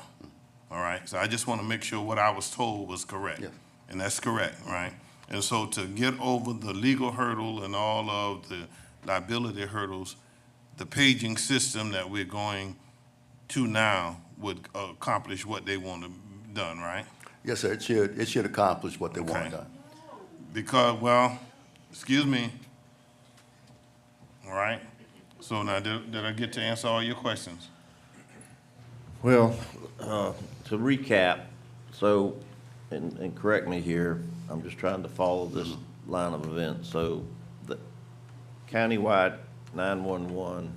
All right. So I just want to make sure what I was told was correct. Yes. And that's correct, right? And so to get over the legal hurdle and all of the liability hurdles, the paging system that we're going to now would accomplish what they want to done, right? Yes, sir, it should accomplish what they want Okay. done. Because, well, excuse me, all right? So now, did I get to answer all your questions? Well, to recap, so, and correct me here, I'm just trying to follow this line of events. So the countywide 911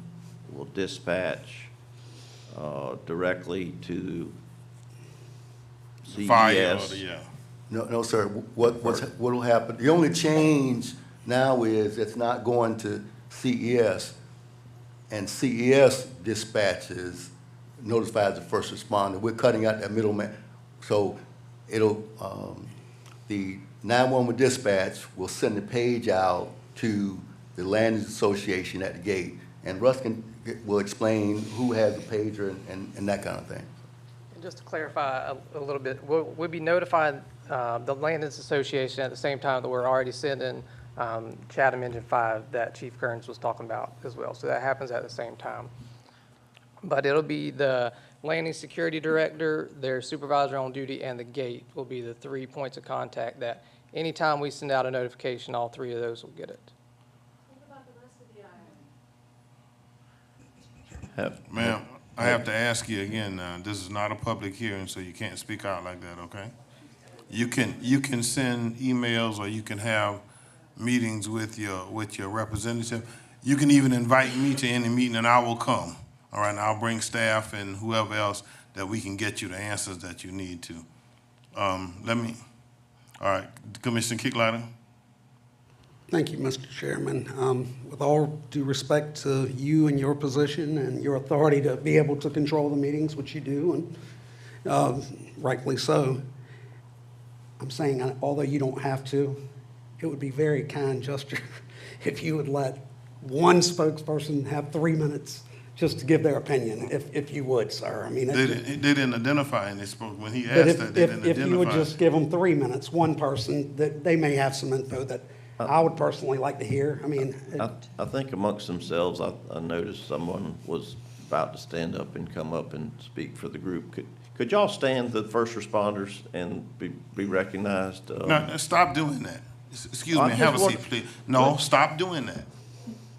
will dispatch directly to Fire or CES. yeah. No, sir, what'll happen, the only change now is it's not going to CES, and CES dispatches, notifies the first responder. We're cutting out that middleman. So it'll, the 911 dispatch will send the page out to the Land Use Association at the gate, and Russ will explain who has the pager and that kind of thing. And just to clarify a little bit, we'll be notifying the Land Use Association at the same time that we're already sending Chatham Engine 5 that Chief Kearns was talking about as well. So that happens at the same time. But it'll be the landing security director, their supervisor on duty, and the gate will be the 3 points of contact that anytime we send out a notification, all 3 of those will get it. Ma'am, I have to ask you again now, this is not a public hearing, so you can't speak out like that, okay? You can send emails, or you can have meetings with your representative. You can even invite me to any meeting and I will come, all right? And I'll bring staff and whoever else that we can get you the answers that you need to. All right, Commissioner Kicklighter? Thank you, Mr. Chairman. With all due respect to you and your position and your authority to be able to control the meetings, which you do, and rightfully so, I'm saying, although you don't have to, it would be very kind gesture if you would let one spokesperson have 3 minutes just to give their opinion, if you would, sir. I mean, They didn't identify and they spoke, when he but asked that, they didn't identify. if you would just give them 3 minutes, one person, that they may have some info that I would personally like to hear. I mean, I think amongst themselves, I noticed someone was about to stand up and come up and speak for the group. Could y'all stand, the first responders, and be recognized? No, stop doing that. Excuse me, I have a just seat, please. No, stop doing that.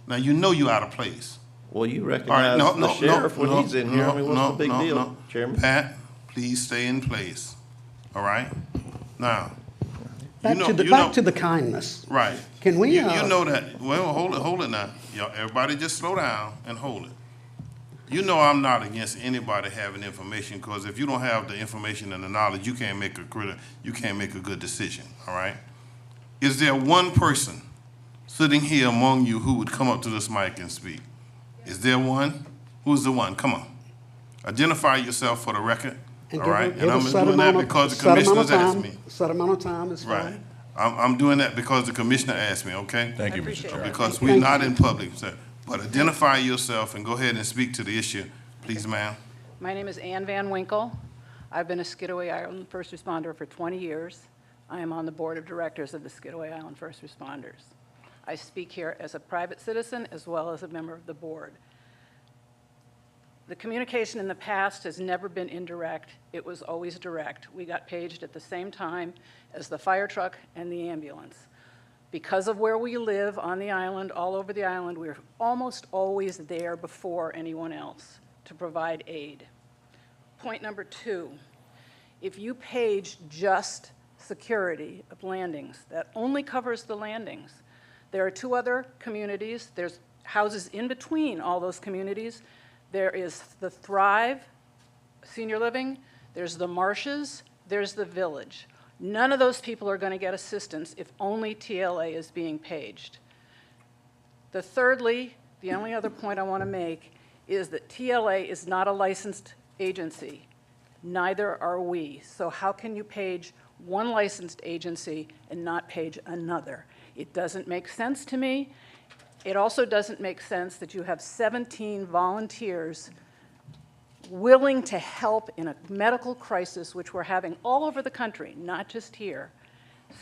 Now, you know you're out of place. Well, you All right, recognize the sheriff when he's in here. I mean, what's the big deal, Chairman? Pat, please stay in place, all right? Now, back to the kindness. right. Can we? You know that, well, hold it now. Y'all, everybody just slow down and hold it. You know I'm not against anybody having information, because if you don't have the information and the knowledge, you can't make a good decision, all right? Is there one person sitting here among you who would come up to this mic and speak? Is there one? Who's the one? Come on. Identify yourself for the record, all right? And I'm doing that because the commissioners asked me. Set amount of time is Right. fine. I'm doing that because the commissioner asked me, okay? Thank you, Mr. Chairman. Because we're not in public, sir. But identify yourself and go ahead and speak to the issue, please, ma'am. My name is Ann Van Winkle. I've been a Skidaway Island first responder for 20 years. I am on the board of directors of the Skidaway Island First Responders. I speak here as a private citizen as well as a member of the board. The communication in the past has never been indirect. It was always direct. We got paged at the same time as the fire truck and the ambulance. Because of where we live on the island, all over the island, we're almost always there before anyone else to provide aid. Point number 2, if you page just security of landings, that only covers the landings. There are 2 other communities. There's houses in between all those communities. There is the Thrive Senior Living, there's the Marshes, there's the Village. None of those people are going to get assistance if only TLA is being paged. Thirdly, the only other point I want to make is that TLA is not a licensed agency. Neither are we. So how can you page one licensed agency and not page another? It doesn't make sense to me. It also doesn't make sense that you have 17 volunteers willing to help in a medical crisis, which we're having all over the country, not just here,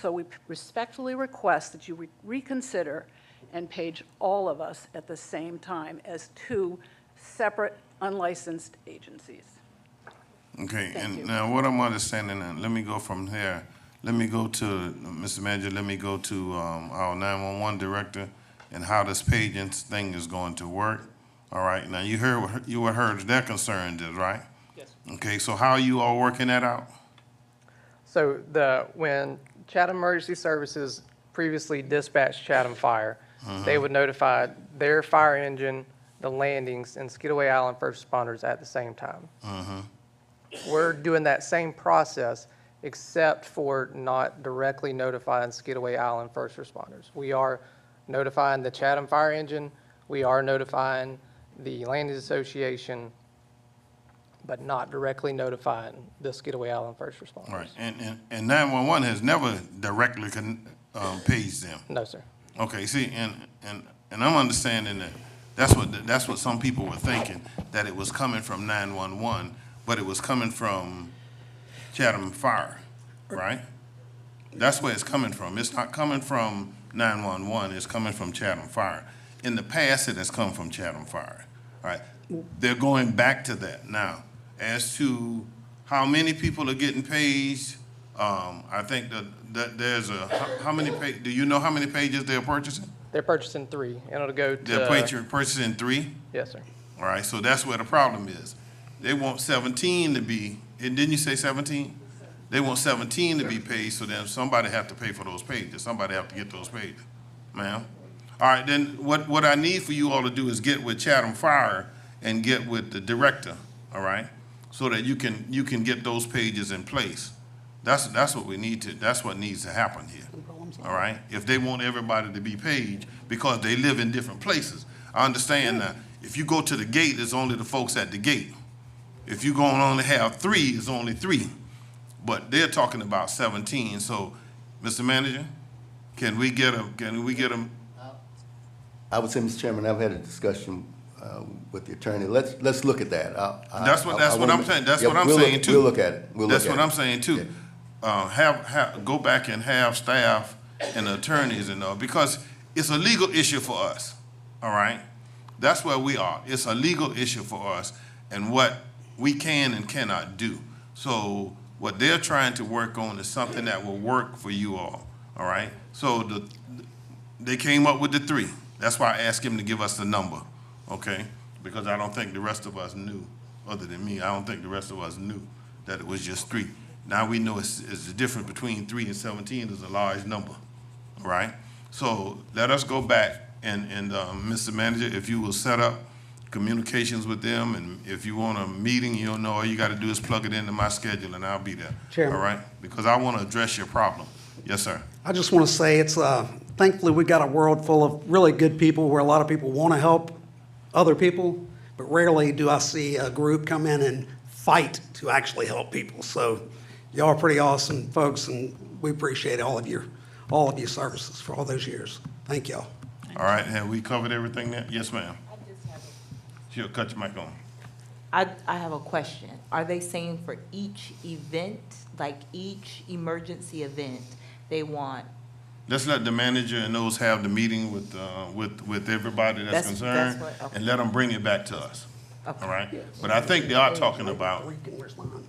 So we respectfully request that you reconsider and page all of us at the same time as two separate unlicensed agencies. Okay, Thank and you. now what I'm understanding, and let me go from here. Let me go to, Mr. Manager, let me go to our 911 director and how this paging thing is going to work. All right, now you heard their concerns is, right? Yes. Okay, so how are you all working that out? So when Chatham Emergency Services previously dispatched Chatham Fire, they would notify their fire engine, the landings, and Skidaway Island first responders at the same time. We're doing that same process, except for not directly notifying Skidaway Island first responders. We are notifying the Chatham Fire Engine, we are notifying the Landings Association, but not directly notifying the Skidaway Island first responders. All right, and 911 has never directly paged them. No, sir. Okay, see, and I'm understanding that that's what some people were thinking, that it was coming from 911, but it was coming from Chatham Fire, right? That's where it's coming from. It's not coming from 911, it's coming from Chatham Fire. In the past, it has come from Chatham Fire, all right? They're going back to that now. As to how many people are getting paged, I think that there's how many, do you know how many pages they're purchasing? They're purchasing 3, and it'll go to. They're purchasing 3? Yes, sir. All right, so that's where the problem is. They want 17 to be, and didn't you say 17? They want 17 to be paid, so then somebody have to pay for those pages. Somebody have to get those pages, ma'am. All right, then what I need for you all to do is get with Chatham Fire and get with the director, all right? So that you can get those pages in place. That's what we need to, that's what needs to happen here, all right? If they want everybody to be paged, because they live in different places. I understand that if you go to the gate, it's only the folks at the gate. If you're going to only have 3, it's only 3. But they're talking about 17. So, Mr. Manager, can we get them? I would say, Mr. Chairman, I've had a discussion with the attorney. Let's look at that. That's what I'm saying. That's what I'm saying too. We'll look at it. That's what I'm saying too. Go back and have staff and attorneys and all, because it's a legal issue for us. All right, that's where we are. It's a legal issue for us, and what we can and cannot do. So what they're trying to work on is something that will work for you all. All right. So they came up with the 3. That's why I asked him to give us the number. Okay, because I don't think the rest of us knew, other than me. I don't think the rest of us knew that it was just 3. Now we know it's the difference between 3 and 17 is a large number, all right? So let us go back and Mr. Manager, if you will set up communications with them, and if you want a meeting, you'll know all you got to do is plug it into my schedule, and I'll be there. Chairman. All right? Because I want to address your problem. Yes, sir. I just want to say it's, thankfully, we got a world full of really good people where a lot of people want to help other people, but rarely do I see a group come in and fight to actually help people. So y'all are pretty awesome folks, and we appreciate all of your services for all those years. Thank y'all. All right, have we covered everything there? Yes, ma'am. Sure, cut your mic on. I have a question. Are they saying for each event, like each emergency event, they want? Let's let the manager and those have the meeting with everybody that's concerned, okay. and let them bring it back to us. Okay. All right? But I think they are talking about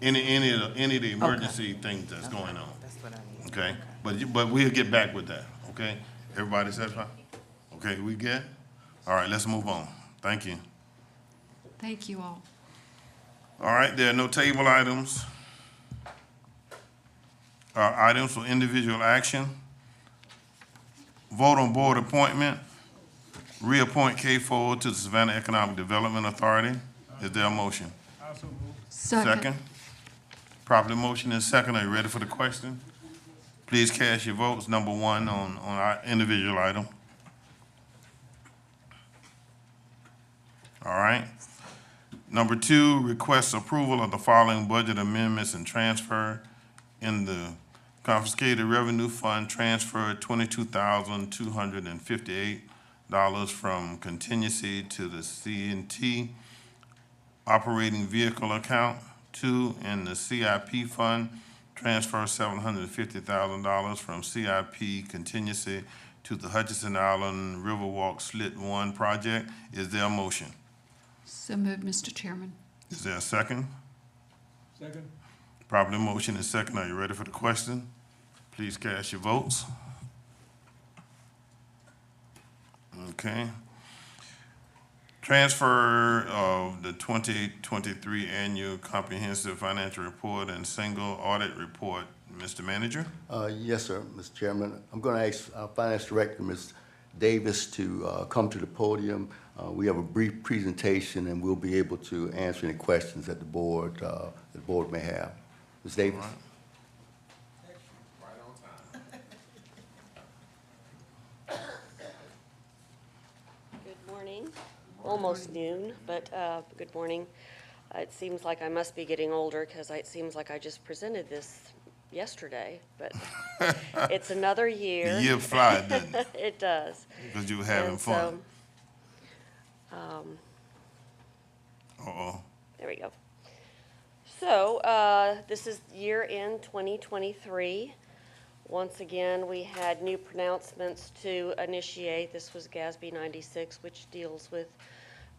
any of the emergency things that's going on. That's what I need. Okay? But we'll get back with that, okay? Everybody satisfied? Okay, we good? All right, let's move on. Thank you. Thank you all. All right, there are no table items. Items for individual action. Vote on board appointment. Reappoint K. Ford to the Savannah Economic Development Authority. Is there a motion? Second. Properly motion is second. Are you ready for the question? Please cast your votes. Number 1 on our individual item. All right. Number 2, request approval of the following budget amendments and transfer in the confiscated revenue fund. Transfer $22,258 from contingency to the C&T operating vehicle account. 2, in the CIP fund, transfer $750,000 from CIP contingency to the Hutchinson Island Riverwalk Slit 1 project. Is there a motion? So moved, Mr. Chairman. Is there a second? Second. Properly motion and second. Are you ready for the question? Please cast your votes. Okay. Transfer of the 2023 Annual Comprehensive Financial Report and Single Audit Report. Mr. Manager? Yes, sir, Mr. Chairman. I'm going to ask our Finance Director, Ms. Davis, to come to the podium. We have a brief presentation, and we'll be able to answer any questions that the board may have. Ms. Davis? Good morning. Almost noon, but good morning. It seems like I must be getting older because it seems like I just presented this yesterday, but it's another year. The year flies, doesn't it? It does. Because you were having And fun. so, Uh-oh. there we go. So this is year end 2023. Once again, we had new pronouncements to initiate. This was GASB 96, which deals with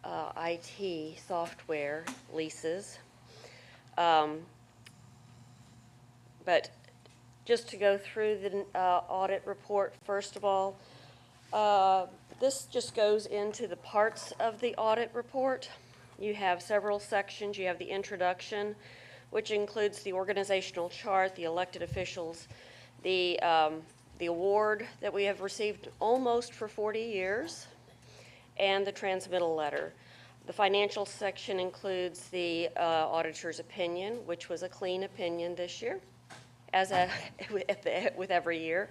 IT software leases. But just to go through the audit report, first of all, this just goes into the parts of the audit report. You have several sections. You have the introduction, which includes the organizational chart, the elected officials, the award that we have received almost for 40 years, and the transmittal letter. The financial section includes the auditor's opinion, which was a clean opinion this year, as with every year,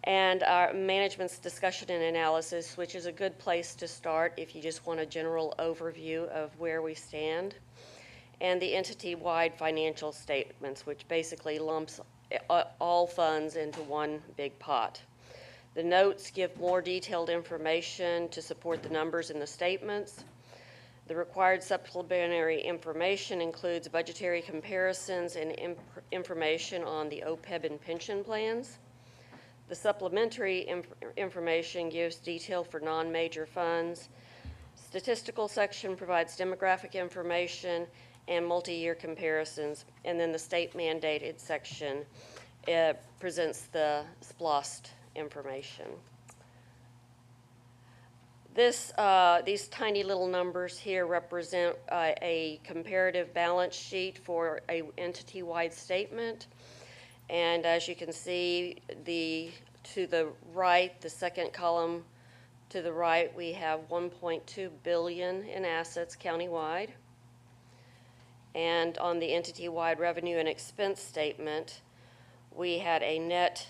and our management's discussion and analysis, which is a good place to start if you just want a general overview of where we stand, and the entity-wide financial statements, which basically lumps all funds into one big pot. The notes give more detailed information to support the numbers in the statements. The required supplementary information includes budgetary comparisons and information on the OPEB and pension plans. The supplementary information gives detail for non-major funds. Statistical section provides demographic information and multi-year comparisons, and then the state mandated section presents the SPLOST information. These tiny little numbers here represent a comparative balance sheet for a entity-wide statement, and as you can see, to the right, the second column to the right, we have 1.2 billion in assets countywide. And on the entity-wide revenue and expense statement, we had a net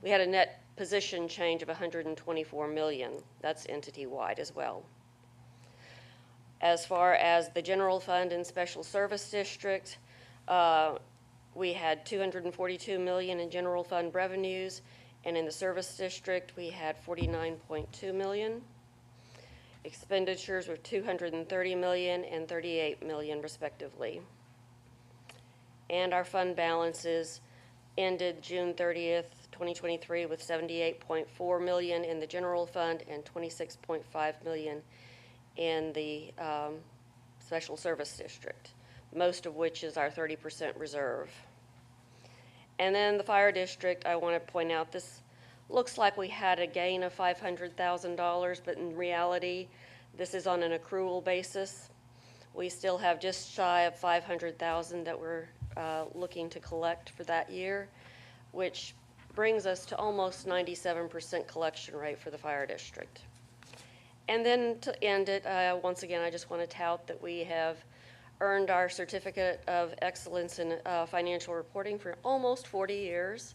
we had a net position change of 124 million. That's entity-wide as well. As far as the general fund and special service district, we had 242 million in general fund revenues, and in the service district, we had 49.2 million. Expenditures were 230 million and 38 million respectively. And our fund balances ended June 30th, 2023 with 78.4 million in the general fund and 26.5 million in the special service district, most of which is our 30% reserve. And then the fire district, I want to point out, this looks like we had a gain of $500,000, but in reality, this is on an accrual basis. We still have just shy of $500,000 that we're looking to collect for that year, which brings us to almost 97% collection rate for the fire district. And then to end it, once again, I just want to tout that we have earned our Certificate of Excellence in Financial Reporting for almost 40 years.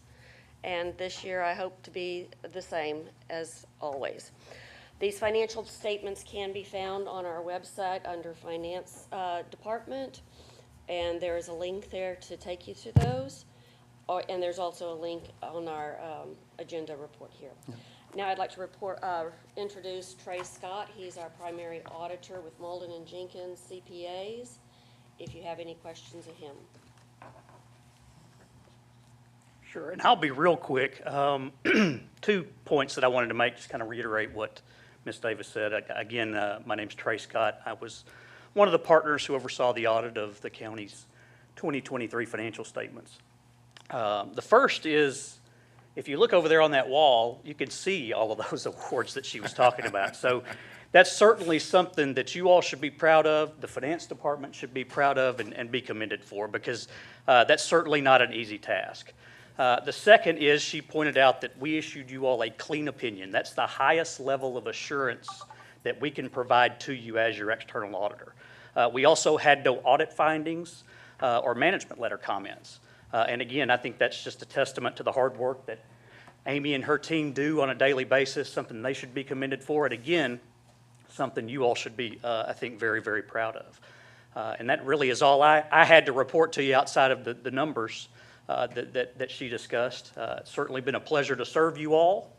And this year I hope to be the same as always. These financial statements can be found on our website under Finance Department, and there is a link there to take you to those. And there's also a link on our agenda report here. Yeah. Now I'd like to introduce Trey Scott. He's our primary auditor with Malden and Jenkins CPAs, if you have any questions of him. Sure, and I'll be real quick. 2 points that I wanted to make, just kind of reiterate what Ms. Davis said. Again, my name's Trey Scott. I was one of the partners who oversaw the audit of the county's 2023 financial statements. The first is, if you look over there on that wall, you can see all of those awards that she was talking about. So that's certainly something that you all should be proud of, the finance department should be proud of, and be commended for, because that's certainly not an easy task. The second is, she pointed out that we issued you all a clean opinion. That's the highest level of assurance that we can provide to you as your external auditor. We also had no audit findings or management letter comments. And again, I think that's just a testament to the hard work that Amy and her team do on a daily basis, something they should be commended for. And again, something you all should be, I think, very, very proud of. And that really is all I had to report to you outside of the numbers that she discussed. It's certainly been a pleasure to serve you all,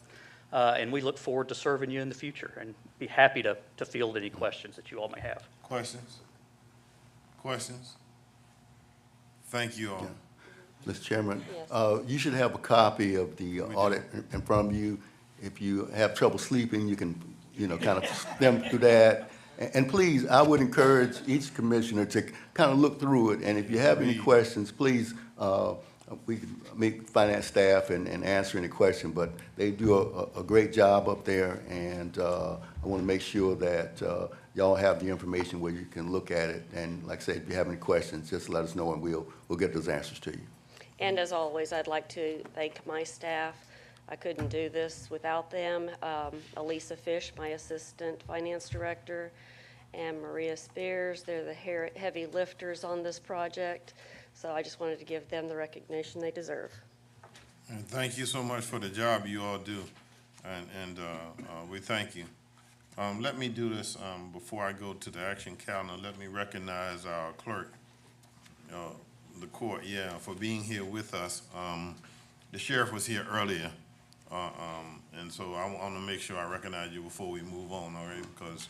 and we look forward to serving you in the future, and be happy to field any questions that you all may have. Questions? Questions? Thank you all. Mr. Chairman, you should have a copy of the audit in front of you. If you have trouble sleeping, you can, kind of stem through that. And please, I would encourage each commissioner to kind of look through it. And if you have any questions, please, we can make finance staff and answer any question. But they do a great job up there, and I want to make sure that y'all have the information where you can look at it. And like I said, if you have any questions, just let us know, and we'll get those answers to you. And as always, I'd like to thank my staff. I couldn't do this without them. Elisa Fish, my assistant finance director, and Maria Spears, they're the heavy lifters on this project. So I just wanted to give them the recognition they deserve. And thank you so much for the job you all do, and we thank you. Let me do this before I go to the action calendar. Let me recognize our clerk, the court, for being here with us. The sheriff was here earlier, and so I want to make sure I recognize you before we move on, all right? Because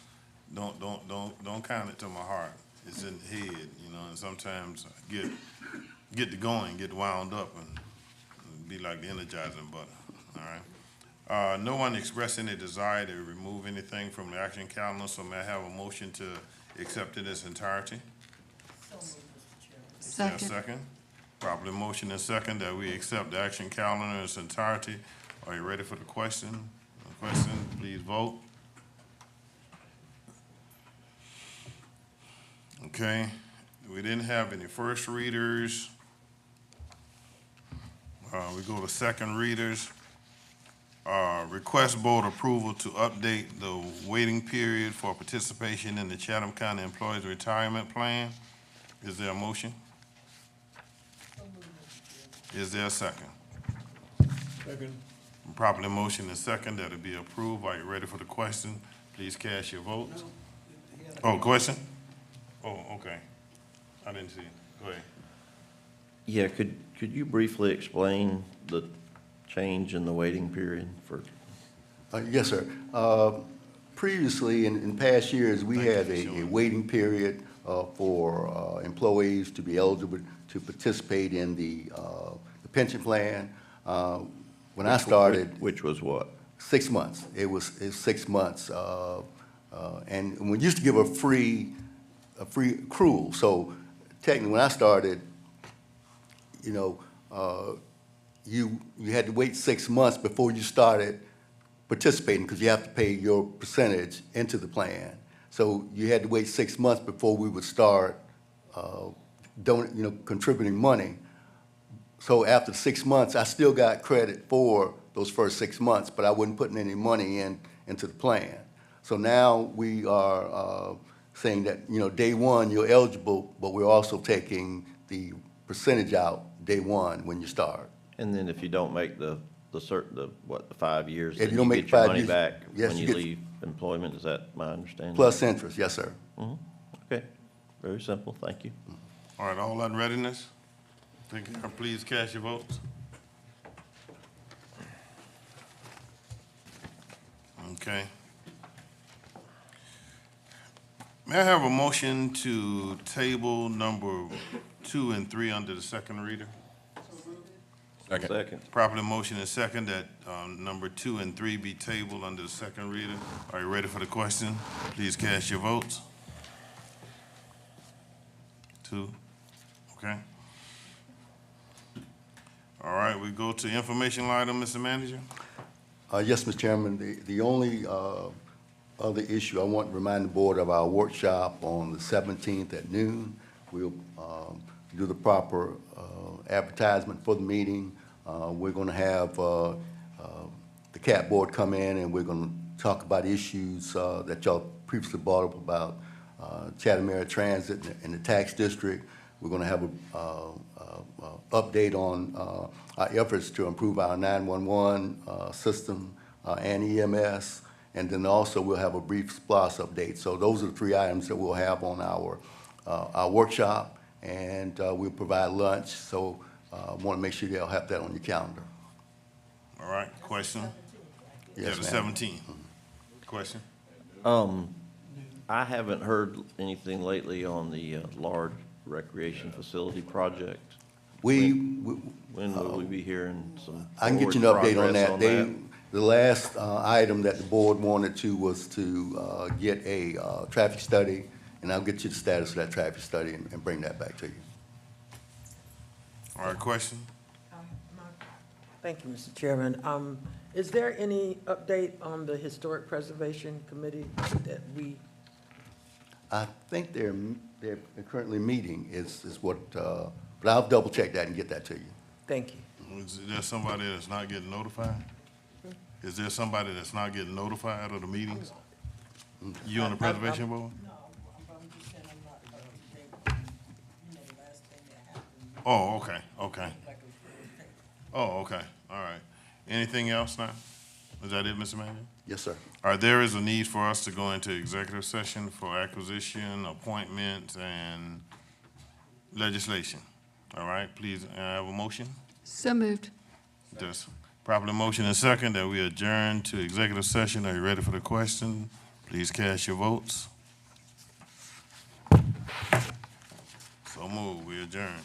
don't count it to my heart. It's in the head, and sometimes I get to going, get wound up, and be like the energizing button, all right? No one expressed any desire to remove anything from the action calendar, so may I have a motion to accept it in its entirety? Is there a second? Properly motion and second that we accept the action calendar in its entirety. Are you ready for the question? Please vote. Okay, we didn't have any first readers. We go to second readers. Request board approval to update the waiting period for participation in the Chatham County Employees Retirement Plan. Is there a motion? Is there a second? Second. Properly motion and second that it be approved. Are you ready for the question? Please cast your votes. Oh, question? Oh, okay. I didn't see it. Go ahead. Yeah, could you briefly explain the change in the waiting period for? Yes, sir. Previously, in past years, we had a waiting period for employees to be eligible to participate in the pension plan. When I started, which was what? 6 months. It was 6 months, and we used to give a free accrual. So technically, when I started, you had to wait 6 months before you started participating, because you have to pay your percentage into the plan. So you had to wait 6 months before we would start, contributing money. So after 6 months, I still got credit for those first 6 months, but I wasn't putting any money into the plan. So now we are saying that, day one, you're eligible, but we're also taking the percentage out day one when you start. And then if you don't make the 5 years, If then you don't you make get your 5 money years, back yes, when you you get- leave employment? Is that my understanding? Plus interest, yes, sir. Okay, very simple, thank you. All right, all in readiness? Please cast your votes. Okay. May I have a motion to table number 2 and 3 under the second reader? Second. Properly motion and second that number 2 and 3 be tabled under the second reader. Are you ready for the question? Please cast your votes. 2, okay. All right, we go to information item, Mr. Manager. Yes, Mr. Chairman, the only other issue, I want to remind the board of our workshop on the 17th at noon. We'll do the proper advertisement for the meeting. We're going to have the CAT board come in, and we're going to talk about issues that y'all previously brought up about Chatham area transit and the tax district. We're going to have a update on our efforts to improve our 911 system and EMS, and then also we'll have a brief SPLOS update. So those are the 3 items that we'll have on our workshop, and we'll provide lunch. So I want to make sure y'all have that on your calendar. All right, question? Yes, Yeah, the ma'am. 17th. Question? I haven't heard anything lately on the large recreation facility project. When will we be hearing some I can get you an forward update on progress that. The last item that the board wanted to was to get a traffic study, and I'll get you the status of that traffic study and bring that back to you. All right, question? Thank you, Mr. Chairman. Is there any update on the Historic Preservation Committee that we? I think they're currently meeting is what, but I'll double check that and get that to you. Thank you. Is there somebody that's not getting notified? Is there somebody that's not getting notified of the meetings? You on the preservation board? Oh, okay, okay. Oh, okay, all right. Anything else now? Is that it, Mr. Manager? Yes, sir. All right, there is a need for us to go into executive session for acquisition, appointment, and legislation. All right, please, I have a motion? So moved. Just properly motion and second that we adjourn to executive session. Are you ready for the question? Please cast your votes. So move, we adjourn.